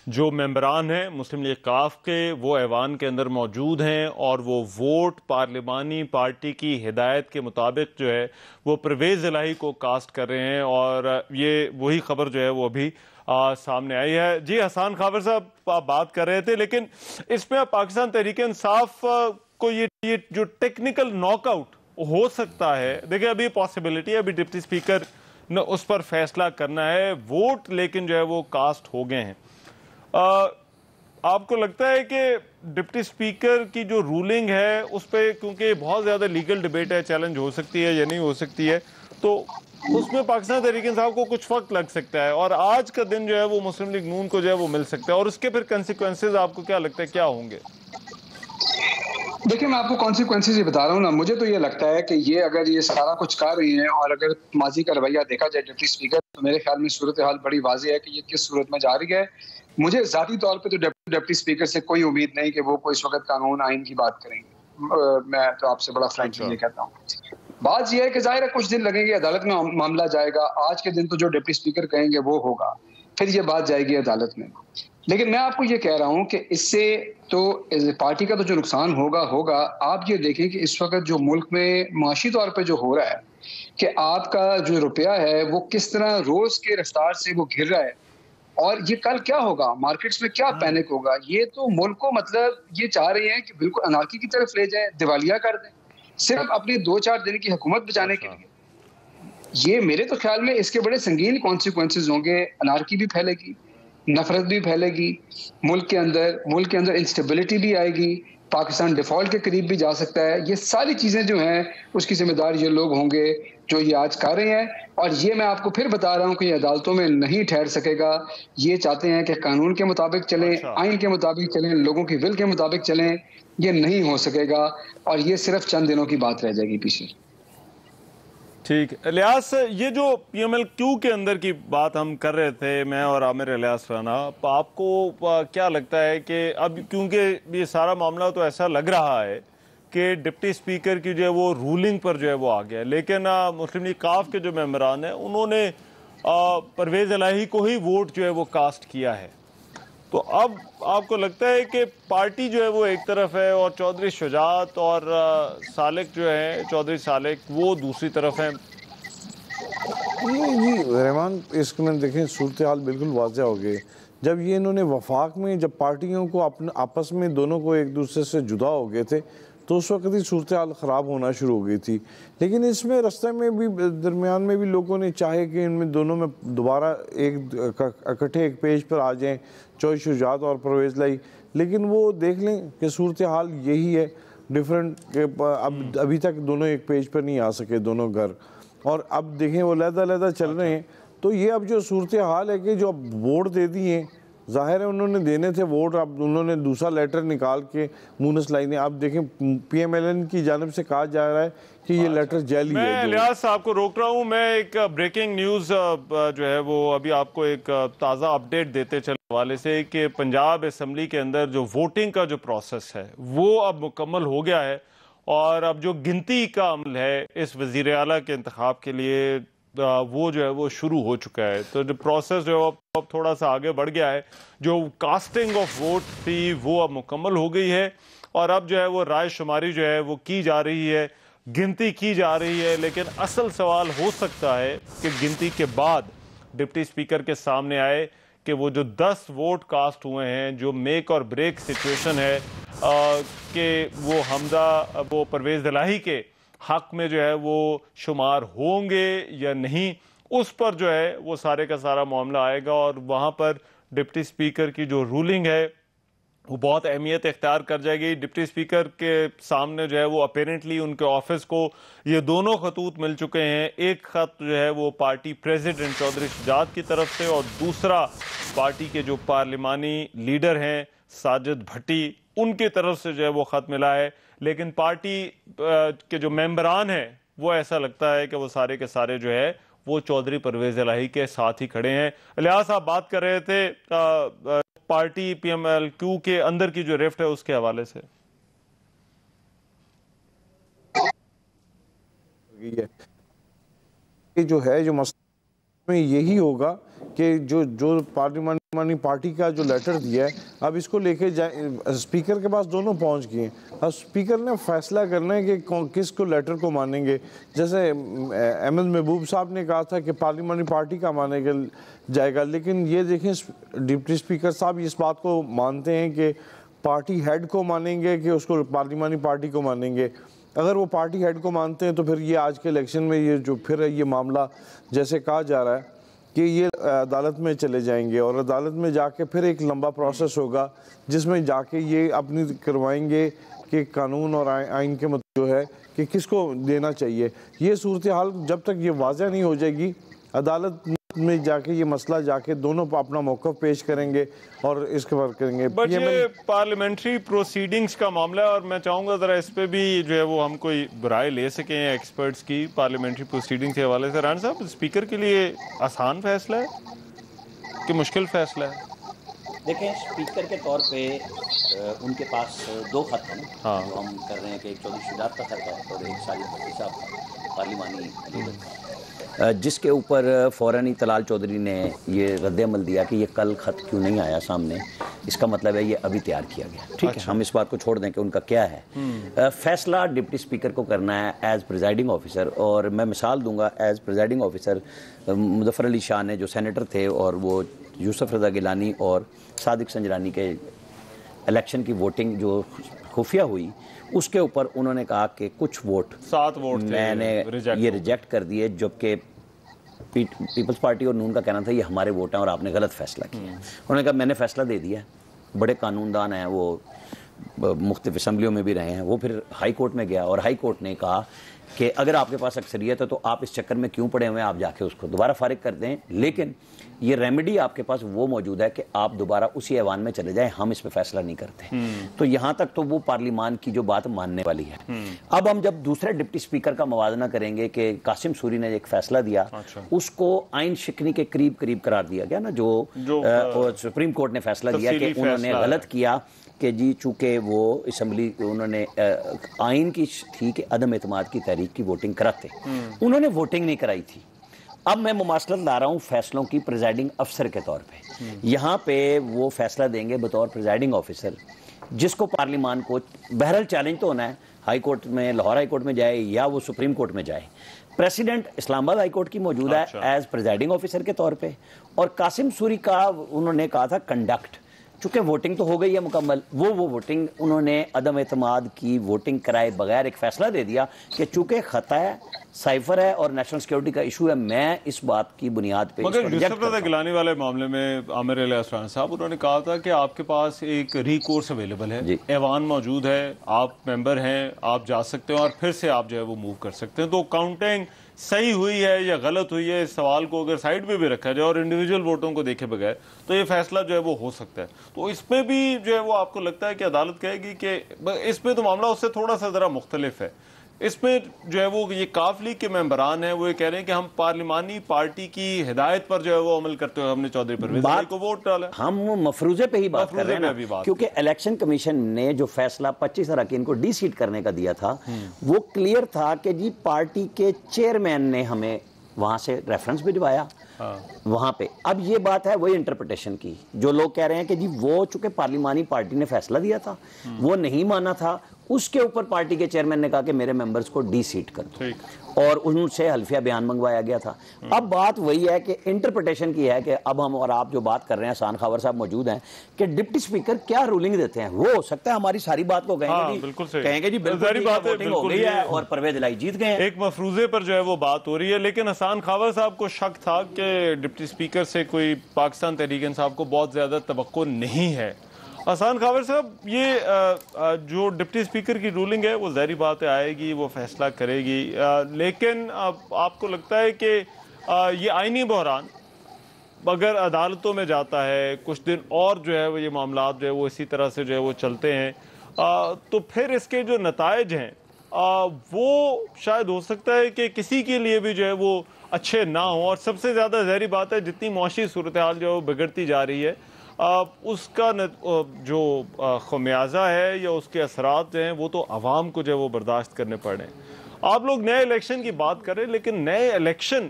जो मेंबरान हैं मुस्लिम लीग काफ के वो ऐवान के अंदर मौजूद हैं और वो वोट पार्लिमानी पार्टी की हिदायत के मुताबिक जो है वो परवेज इलाही को कास्ट कर रहे हैं, और ये वही खबर जो है वो अभी सामने आई है। जी हसन खावर साहब आप बात कर रहे थे, लेकिन इसमें पाकिस्तान तहरीक इंसाफ को ये जो टेक्निकल नॉकआउट हो सकता है, देखिए अभी पॉसिबिलिटी है, अभी डिप्टी स्पीकर ने उस पर फैसला करना है, वोट लेकिन जो है वो कास्ट हो गए हैं। आपको लगता है कि डिप्टी स्पीकर की जो रूलिंग है उस पर, क्योंकि बहुत ज़्यादा लीगल डिबेट है, चैलेंज हो सकती है या नहीं हो सकती है, तो उसमें पाकिस्तान तहरीक इंसाफ को कुछ वक्त लग सकता है और आज का दिन जो है वो मुस्लिम लीग नून को जो है वो मिल सकता है, और उसके फिर कंसिक्वेंसेस आपको क्या लगता है क्या होंगे? देखिए, मैं आपको कॉन्सिक्वेंसेज ही बता रहा हूँ ना। मुझे तो ये लगता है कि ये अगर ये सारा कुछ कर रही हैं और अगर माजी का रवैया देखा जाए डिप्टी स्पीकर, तो मेरे ख्याल में सूरत हाल बड़ी वाज़ेह है कि ये किस सूरत में जा रही है। मुझे ज़ाती तौर पर तो डिप्टी स्पीकर से कोई उम्मीद नहीं कि वो कोई इस वक्त कानून आइन की बात करेंगे। मैं तो आपसे बड़ा फ्रैंकली ये कहता हूँ। बात यह है कि जाहिर है कुछ दिन लगेंगे, अदालत में मामला जाएगा। आज के दिन तो जो डिप्टी स्पीकर कहेंगे वो होगा, फिर ये बात जाएगी अदालत में। लेकिन मैं आपको ये कह रहा हूँ कि इससे तो पार्टी का तो जो नुकसान होगा। आप ये देखें कि इस वक्त जो मुल्क में माशी तौर पे जो हो रहा है कि आपका जो रुपया है वो किस तरह रोज के रफ्तार से वो गिर रहा है, और ये कल क्या होगा, मार्केट्स में क्या पैनिक होगा। ये तो मुल्क को मतलब ये चाह रहे हैं कि बिल्कुल अनार्की की तरफ ले जाए, दिवालिया कर दें, सिर्फ अपने 2-4 दिन की हुकूमत बचाने के लिए। ये मेरे तो ख्याल में इसके बड़े संगीन कॉन्सिक्वेंसेस होंगे। अनार्की भी फैलेगी, नफरत भी फैलेगी मुल्क के अंदर इंस्टेबिलिटी भी आएगी, पाकिस्तान डिफॉल्ट के करीब भी जा सकता है। ये सारी चीज़ें जो हैं उसकी जिम्मेदार ये लोग होंगे जो ये आज कर रहे हैं, और ये मैं आपको फिर बता रहा हूँ कि ये अदालतों में नहीं ठहर सकेगा। ये चाहते हैं कि कानून के मुताबिक चलें, आइन के मुताबिक चलें, लोगों की विल के मुताबिक चलें। ये नहीं हो सकेगा और ये सिर्फ चंद दिनों की बात रह जाएगी पीछे। ठीक है इलियास, ये जो PMLQ के अंदर की बात हम कर रहे थे, मैं और आमिर इलियास राना, आपको क्या लगता है कि अब क्योंकि ये सारा मामला तो ऐसा लग रहा है कि डिप्टी स्पीकर की जो है वो रूलिंग पर जो है वो आ गया, लेकिन मुस्लिम लीग काफ के जो मेंबरान हैं उन्होंने परवेज़ इलाही को ही वोट जो है वो कास्ट किया है, तो अब आपको लगता है कि पार्टी जो है वो एक तरफ है और चौधरी शुजात और सालिक जो है, चौधरी सालिक, वो दूसरी तरफ है? जी रहमान, इसमें देखें सूरत हाल बिल्कुल वाज़ह हो गई। जब ये इन्होंने वफाक में, जब पार्टियों को अपने आपस में दोनों को एक दूसरे से जुदा हो गए थे, तो उस वक्त ही सूरत हाल ख़राब होना शुरू हो गई थी। लेकिन इसमें रास्ते में भी, दरमियान में भी लोगों ने चाहे कि इनमें दोनों में दोबारा इकट्ठे एक पेज पर आ जाएं, चौधरी शुजात और परवेज़ इलाही, लेकिन वो देख लें कि सूरत हाल यही है, डिफरेंट के अब अभी तक दोनों एक पेज पर नहीं आ सके दोनों घर, और अब देखें वो लहदा चल रहे हैं। तो ये अब जो सूरत हाल है कि जो अब वोट दे दिए, जाहिर है उन्होंने देने थे वोट, अब उन्होंने दूसरा लेटर निकाल के मूनस लाई ने, अब देखें PMLN की जानिब से कहा जा रहा है कि ये लेटर जाली है। मैं इलियास आपको रोक रहा हूं, मैं एक ब्रेकिंग न्यूज़ जो है वो अभी आपको एक ताज़ा अपडेट देते चले हवाले से कि पंजाब असम्बली के अंदर जो वोटिंग का जो प्रोसेस है वो अब मुकम्मल हो गया है, और अब जो गिनती का अमल है इस वज़ीर आला के इंतखाब के लिए वो जो है वो शुरू हो चुका है। तो जो प्रोसेस जो है अब थोड़ा सा आगे बढ़ गया है, जो कास्टिंग ऑफ वोट थी वो अब मुकम्मल हो गई है, और अब जो है वो राय शुमारी जो है वो की जा रही है, गिनती की जा रही है। लेकिन असल सवाल हो सकता है कि गिनती के बाद डिप्टी स्पीकर के सामने आए कि वो जो 10 वोट कास्ट हुए हैं, जो मेक और ब्रेक सिचुएशन है कि वो हमजा, वो परवेज़ इलाही के हक में जो है वो शुमार होंगे या नहीं, उस पर जो है वो सारे का सारा मामला आएगा, और वहाँ पर डिप्टी स्पीकर की जो रूलिंग है वो बहुत अहमियत इख्तियार कर जाएगी। डिप्टी स्पीकर के सामने जो है वो अपेरेंटली उनके ऑफिस को ये दोनों खतूत मिल चुके हैं, एक खत जो है वो पार्टी प्रेसिडेंट चौधरी शुजात की तरफ से, और दूसरा पार्टी के जो पार्लिमानी लीडर हैं साजिद भट्टी, उनकी तरफ से जो है वो खत मिला है। लेकिन पार्टी के जो मेंबरान हैं वो ऐसा लगता है कि वो सारे के सारे जो है वो चौधरी परवेज़ इलाही के साथ ही खड़े हैं। इलियास, आप बात कर रहे थे पार्टी PMLQ के अंदर की जो रिफ्ट है उसके हवाले से। ये जो है जो मसला में यही होगा कि जो पार्लिमानी पार्टी का जो लेटर दिया है, अब इसको लेके स्पीकर के पास दोनों पहुंच गए। अब स्पीकर ने फैसला करना है कि किसको लेटर को मानेंगे। जैसे अहमद महबूब साहब ने कहा था कि पार्लिमानी पार्टी का मानेगा जाएगा, लेकिन ये देखें डिप्टी स्पीकर साहब इस बात को मानते हैं कि पार्टी हेड को मानेंगे कि उसको पार्लिमानी पार्टी को मानेंगे। अगर वो पार्टी हेड को मानते हैं तो फिर ये आज के इलेक्शन में ये जो फिर ये मामला जैसे कहा जा रहा है कि ये अदालत में चले जाएंगे, और अदालत में जाके फिर एक लंबा प्रोसेस होगा जिसमें जाके ये अपनी करवाएंगे कि कानून और आइन के मतलब जो है कि किसको देना चाहिए। ये सूरत हाल जब तक ये वाज़ह नहीं हो जाएगी, अदालत में जाके ये मसला जाके दोनों अपना मौक़िफ़ पेश करेंगे और इसके बारे करेंगे। बट ये पार्लियामेंट्री प्रोसीडिंग्स का मामला है, और मैं चाहूँगा ज़रा इस पे भी जो है वो हम कोई राय ले सकें एक्सपर्ट्स की पार्लियामेंट्री प्रोसीडिंग्स के हवाले से। राना साहब, स्पीकर के लिए आसान फैसला है कि मुश्किल फैसला है? देखें, स्पीकर के तौर पे उनके पास 2 खत हैं। हाँ, जो हम कर रहे हैं कि एक चौधरी शुजात का खत है और एक साजिद भट्टी साहब का पार्लिमानी लीडर का, जिसके ऊपर फ़ौरन ही तलाल चौधरी ने ये रद्द-ए-अमल दिया कि ये कल खत क्यों नहीं आया सामने, इसका मतलब है ये अभी तैयार किया गया। ठीक है, हम इस बात को छोड़ दें कि उनका क्या है। फैसला डिप्टी स्पीकर को करना है एज प्रिजाइडिंग ऑफिसर, और मैं मिसाल दूंगा as presiding officer Muzaffar Ali Shah ने, जो सेनेटर थे, और वो यूसुफ रज़ा गिलानी और सादिक संजरानी के इलेक्शन की वोटिंग जो खुफिया हुई, उसके ऊपर उन्होंने कहा कि कुछ वोट 7 वोट मैंने ये रिजेक्ट कर दिए, जबकि पीपल्स पार्टी और नून का कहना था ये हमारे वोट हैं और आपने गलत फैसला किया। उन्होंने कहा मैंने फैसला दे दिया, बड़े कानूनदान हैं वो मुख्तलिफ असम्बलियों में भी रहे हैं, वो फिर हाई कोर्ट में गया और हाई कोर्ट ने कहा कि अगर आपके पास अक्सरियत है तो आप इस चक्कर में क्यों पड़े हुए हैं, आप जाके उसको दोबारा फारिग कर दें। लेकिन ये रेमेडी आपके पास वो मौजूद है कि आप दोबारा उसी ऐवान में चले जाएं, हम इस पे फैसला नहीं करते। तो यहाँ तक तो वो पार्लिमान की जो बात मानने वाली है। अब हम जब दूसरे डिप्टी स्पीकर का मवाजना करेंगे कि कासिम सूरी ने एक फैसला दिया, उसको आइन शिकनी के करीब करीब करार दिया गया ना, जो सुप्रीम कोर्ट ने फैसला दिया कि उन्होंने गलत किया कि जी चूँकि वो असम्बली उन्होंने आइन की थी कि अदम एतमाद की तहरीक की वोटिंग कराते, उन्होंने वोटिंग नहीं कराई थी। अब मैं मुमासलत ला रहा हूँ फैसलों की प्रिजाइडिंग अफसर के तौर पे, यहाँ पे वो फैसला देंगे बतौर प्रिजाइडिंग ऑफिसर, जिसको पार्लिमान को बहरहाल चैलेंज तो होना है, हाई कोर्ट में, लाहौर हाई कोर्ट में जाए या वो सुप्रीम कोर्ट में जाए। प्रेसिडेंट इस्लामाबाद हाई कोर्ट की मौजूद है एज प्रिजाइडिंग ऑफिसर के तौर पे, और कासिम सूरी का उन्होंने कहा था कंडक्ट, चूंकि वोटिंग तो हो गई है मुकम्मल, वो वोटिंग उन्होंने अदम एतमाद की वोटिंग कराए बगैर एक फैसला दे दिया कि चूंकि खता है, साइफर है और नेशनल सिक्योरिटी का इशू है, मैं इस बात की बुनियाद पे मगर गिलानी वाले मामले में आमिर अली असरान साहब उन्होंने कहा था कि आपके पास एक रिकोर्स अवेलेबल है, ऐवान मौजूद है, आप मेंबर हैं, आप जा सकते हैं और फिर से आप जो है वो मूव कर सकते हैं। तो काउंटिंग सही हुई है या गलत हुई है, इस सवाल को अगर साइड पे भी रखा जाए और इंडिविजुअल वोटों को देखे बगैर, तो ये फैसला जो है वो हो सकता है। तो इसमें भी जो है वो आपको लगता है कि अदालत कहेगी कि इसमें तो मामला उससे थोड़ा सा ज़रा मुख्तलिफ है, इसमें जो है वो ये काफ लीग के मेंबरान हैं, वो ये कह रहे हैं कि हम पार्लिमानी पार्टी की हिदायत पर जो है वो अमल करते हुए हमने चौधरी परवेज इलाही को वोट डाला। हम मफरूजे पे ही बात कर रहे हैं ना, क्योंकि इलेक्शन कमीशन ने जो फैसला 25 अरकान को डी सीट करने का दिया था, वो क्लियर था कि जी पार्टी के चेयरमैन ने हमें वहां से रेफरेंस भिजवाया वहां पे। अब ये बात है वही इंटरप्रिटेशन की, जो लोग कह रहे हैं कि जी वो चूंकि पार्लिमानी पार्टी ने फैसला दिया था, वो नहीं माना था, उसके ऊपर पार्टी के चेयरमैन ने कहा कि मेरे मेंबर्स को डी सीट कर दो, और उनसे हल्फिया बयान मंगवाया गया था। अब बात वही है कि इंटरप्रिटेशन की है कि अब हम और आप जो बात कर रहे हैं, हसन खावर साहब मौजूद हैं, कि डिप्टी स्पीकर क्या रूलिंग देते हैं। वो हो सकता है हमारी सारी बात को कहेंगे जी बिल्कुल हो गई है और परवेज इलाही जीत गए, एक मफरूजे पर जो है वो बात हो रही है। लेकिन हसन खावर साहब को शक था कि डिप्टी स्पीकर से कोई पाकिस्तान तहरीक इंसाफ को बहुत ज्यादा तवक्को नहीं है। हसन खावर साहब, ये जो डिप्टी स्पीकर की रूलिंग है वो ज़ाहिर बात है आएगी, वो फैसला करेगी, लेकिन आपको लगता है कि ये आईनी बहरान अगर अदालतों में जाता है, कुछ दिन और जो है वो ये मामला जो है वो इसी तरह से जो है वो चलते हैं, तो फिर इसके जो नताइज हैं वो शायद हो सकता है कि किसी के लिए भी जो है वो अच्छे ना हो, और सबसे ज़्यादा ज़ाहिर बात है जितनी मौशी सूरत हाल जो है वो बिगड़ती जा रही है, उसका जो खमियाजा है या उसके असरात हैं वो तो आवाम को जो है वो बर्दाश्त करने पड़े। आप लोग नए इलेक्शन की बात करें, लेकिन नए इलेक्शन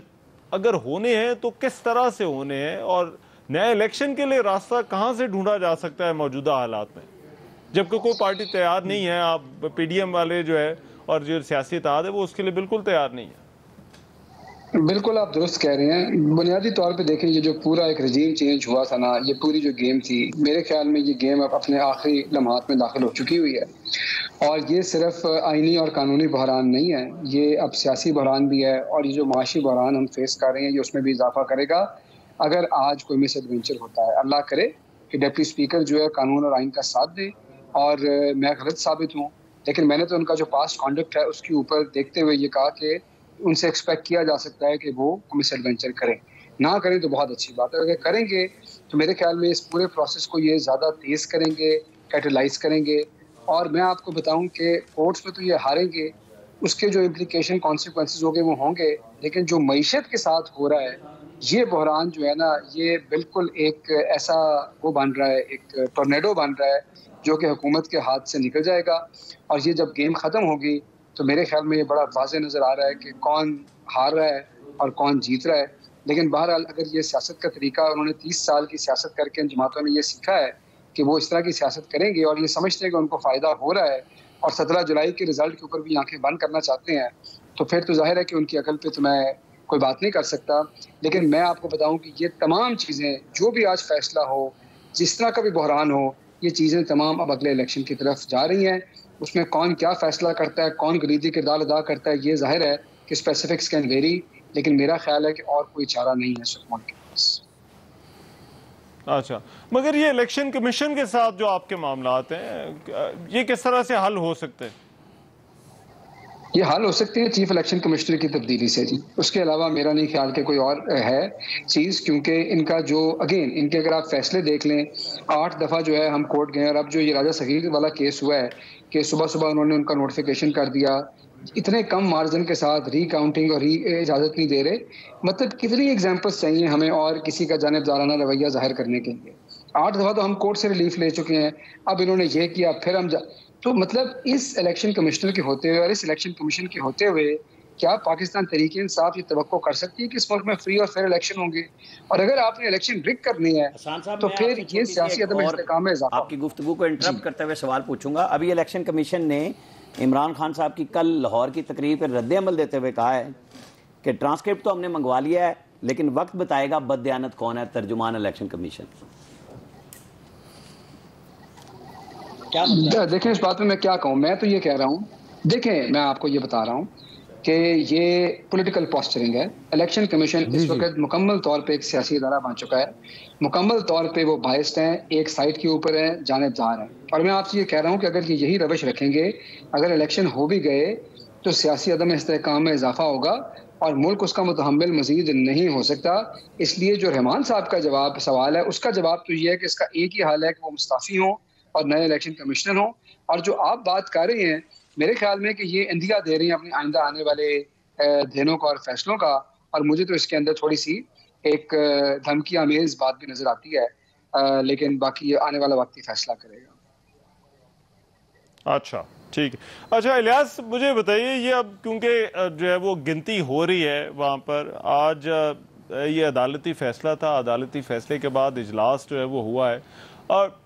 अगर होने हैं तो किस तरह से होने हैं, और नए इलेक्शन के लिए रास्ता कहाँ से ढूंढा जा सकता है मौजूदा हालात में, जबकि कोई पार्टी तैयार नहीं है। आप PDM वाले जो है और जो सियासी इत्तेहाद है वो उसके लिए बिल्कुल तैयार नहीं है। बिल्कुल आप दुरुस्त कह रहे हैं। बुनियादी तौर पे देखें, ये जो पूरा एक रजीम चेंज हुआ था ना, ये पूरी जो गेम थी, मेरे ख्याल में ये गेम अब अपने आखिरी लम्हात में दाखिल हो चुकी हुई है, और ये सिर्फ आइनी और कानूनी बहरान नहीं है, ये अब सियासी बहरान भी है, और ये जो माशी बहरान हम फेस कर रहे हैं ये उसमें भी इजाफा करेगा अगर आज कोई मिस एडवेंचर होता है। अल्लाह करे कि डिप्टी स्पीकर जो है कानून और आइन का साथ दे और मैं गलत साबित हूँ, लेकिन मैंने तो उनका जो पास्ट कॉन्डक्ट है उसके ऊपर देखते हुए ये कहा कि उनसे एक्सपेक्ट किया जा सकता है कि वो मिस एडवेंचर करें। ना करें तो बहुत अच्छी बात है, अगर करेंगे तो मेरे ख्याल में इस पूरे प्रोसेस को ये ज़्यादा तेज़ करेंगे, कैटलाइज करेंगे। और मैं आपको बताऊं कि कोर्ट्स में तो ये हारेंगे, उसके जो इम्प्लीकेशन कॉन्सिक्वेंसेस होंगे वो होंगे, लेकिन जो मईशत के साथ हो रहा है ये बहरान जो है ना, ये बिल्कुल एक ऐसा वो बन रहा है, एक टोर्नेडो बन रहा है जो कि हुकूमत के हाथ से निकल जाएगा। और ये जब गेम ख़त्म होगी तो मेरे ख्याल में ये बड़ा वाज़ेह नज़र आ रहा है कि कौन हार रहा है और कौन जीत रहा है। लेकिन बहरहाल अगर ये सियासत का तरीका, उन्होंने 30 साल की सियासत करके इन जमातों ने ये सीखा है कि वो इस तरह की सियासत करेंगे और ये समझते हैं कि उनको फ़ायदा हो रहा है और 17 जुलाई के रिज़ल्ट के ऊपर भी आंखें बंद करना चाहते हैं, तो फिर तो जाहिर है कि उनकी अकल पे तो मैं कोई बात नहीं कर सकता। लेकिन मैं आपको बताऊं कि ये तमाम चीज़ें, जो भी आज फैसला हो, जिस तरह का भी बहरान हो, ये चीज़ें तमाम अब अगले इलेक्शन की तरफ जा रही हैं। उसमें कौन क्या फ़ैसला करता है, कौन कलीदी किरदार अदा करता है, ये जाहिर है कि स्पेसिफिक्स कैन वेरी, लेकिन मेरा ख्याल है कि और कोई चारा नहीं है सुप्रीम कोर्ट के पास। अच्छा, मगर ये इलेक्शन कमीशन के साथ जो आपके मामलात हैं, ये किस तरह से हल हो सकते हैं? ये हल हो सकती है चीफ इलेक्शन कमिश्नर की तब्दीली से जी। उसके अलावा मेरा नहीं ख्याल कि कोई और है चीज़, क्योंकि इनका जो अगेन इनके अगर आप फैसले देख लें, 8 दफ़ा जो है हम कोर्ट गए, और अब जो ये राजा सगीर वाला केस हुआ है कि सुबह सुबह उन्होंने उनका नोटिफिकेशन कर दिया, इतने कम मार्जिन के साथ रीकाउंटिंग और इजाज़त नहीं दे रहे। मतलब कितनी एग्जाम्पल्स चाहिए हमें और किसी का जानिबदाराना रवैया जाहिर करने के लिए? 8 दफ़ा तो हम कोर्ट से रिलीफ ले चुके हैं, अब इन्होंने ये किया, फिर हम तो मतलब इस इलेक्शन कमिश्नर के होते हुए और इस इलेक्शन कमीशन के होते हुए क्या पाकिस्तान तहरीक इंसाफ ये तवक्को कर सकती है कि इस मुल्क में फ्री और फेयर इलेक्शन होंगे? और अगर आपने इलेक्शन रिग करनी है तो फिर ये सियासी अदम इस्तेकाम में इजाफा। आपकी गुफ्तगू को इंटरप्ट करते हुए सवाल पूछूंगा। अभी इलेक्शन कमीशन ने इमरान खान साहब की कल लाहौर की तकरीर पर रद्द अमल देते हुए कहा है कि ट्रांसक्रिप्ट तो हमने मंगवा लिया है, लेकिन वक्त बताएगा बददयानत कौन है, तर्जुमान इलेक्शन कमीशन। क्या मतलब? देखें, इस बात में मैं क्या कहूँ, मैं तो ये कह रहा हूँ, देखें मैं आपको ये बता रहा हूँ कि ये पॉलिटिकल पॉस्चरिंग है। इलेक्शन कमीशन इस वक्त मुकम्मल तौर पे एक सियासी इदारा बन चुका है, मुकम्मल तौर पे वो बाइस्ड हैं, एक साइड के ऊपर है, जानिबदार हैं। और मैं आपसे ये कह रहा हूँ कि अगर ये यही रवश रखेंगे, अगर इलेक्शन हो भी गए तो सियासी अदम इस्तेकाम में इजाफा होगा और मुल्क उसका मुतहम्मिल मजीद नहीं हो सकता। इसलिए जो रहमान साहब का जवाब सवाल है, उसका जवाब तो ये है कि इसका एक ही हाल है कि वो मुस्ताफ़ी हों और नए इलेक्शन कमिश्नर हों। और जो आप बात कर रहे हैं, मेरे ख्याल में कि ये इंदिया दे रही हैं अपनी आइंदा आने वाले दिनों का और फैसलों का, और मुझे तो इसके अंदर थोड़ी सी एक धमकी आमेज बात भी नजर आती है, लेकिन बाकी आने वाला वक्त ही फैसला करेगा। अच्छा, ठीक है। अच्छा इलियास, मुझे बताइए, ये अब क्योंकि जो है वो गिनती हो रही है वहाँ पर, आज ये अदालती फैसला था, अदालती फैसले के बाद इजलास जो है वो हुआ है, और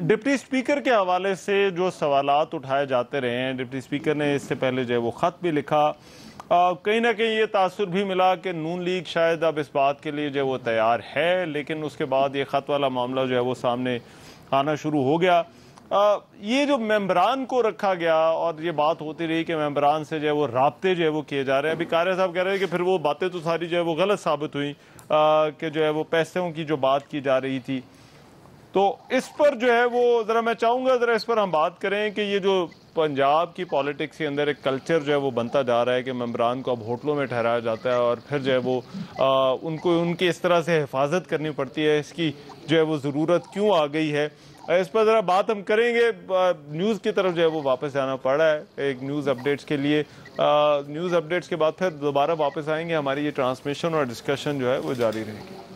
डिप्टी स्पीकर के हवाले से जो सवालात उठाए जाते रहे हैं, डिप्टी स्पीकर ने इससे पहले जो है वो ख़त भी लिखा, कहीं ना कहीं ये तासुर भी मिला कि नून लीग शायद अब इस बात के लिए जो है वो तैयार है, लेकिन उसके बाद ये ख़त वाला मामला जो है वो सामने आना शुरू हो गया। ये जो मेंबरान को रखा गया और ये बात होती रही कि मेंबरान से जो है वो राब्ते जो है वो किए जा रहे हैं। अभी कारिया साहब कह रहे हैं कि फिर वो बातें तो सारी जो है वो गलत साबित हुई, कि जो है वो पैसों की जो बात की जा रही थी। तो इस पर जो है वो ज़रा मैं चाहूँगा ज़रा इस पर हम बात करें कि ये जो पंजाब की पॉलिटिक्स के अंदर एक कल्चर जो है वो बनता जा रहा है कि मेंबरान को अब होटलों में ठहराया जाता है और फिर जो है वो उनको उनकी इस तरह से हिफाजत करनी पड़ती है, इसकी जो है वो ज़रूरत क्यों आ गई है, इस पर ज़रा बात हम करेंगे। न्यूज़ की तरफ जो है वो वापस जाना पड़ा है एक न्यूज़ अपडेट्स के लिए। न्यूज़ अपडेट्स के बाद फिर दोबारा वापस आएंगे, हमारी ये ट्रांसमिशन और डिस्कशन जो है वो जारी रहेगी।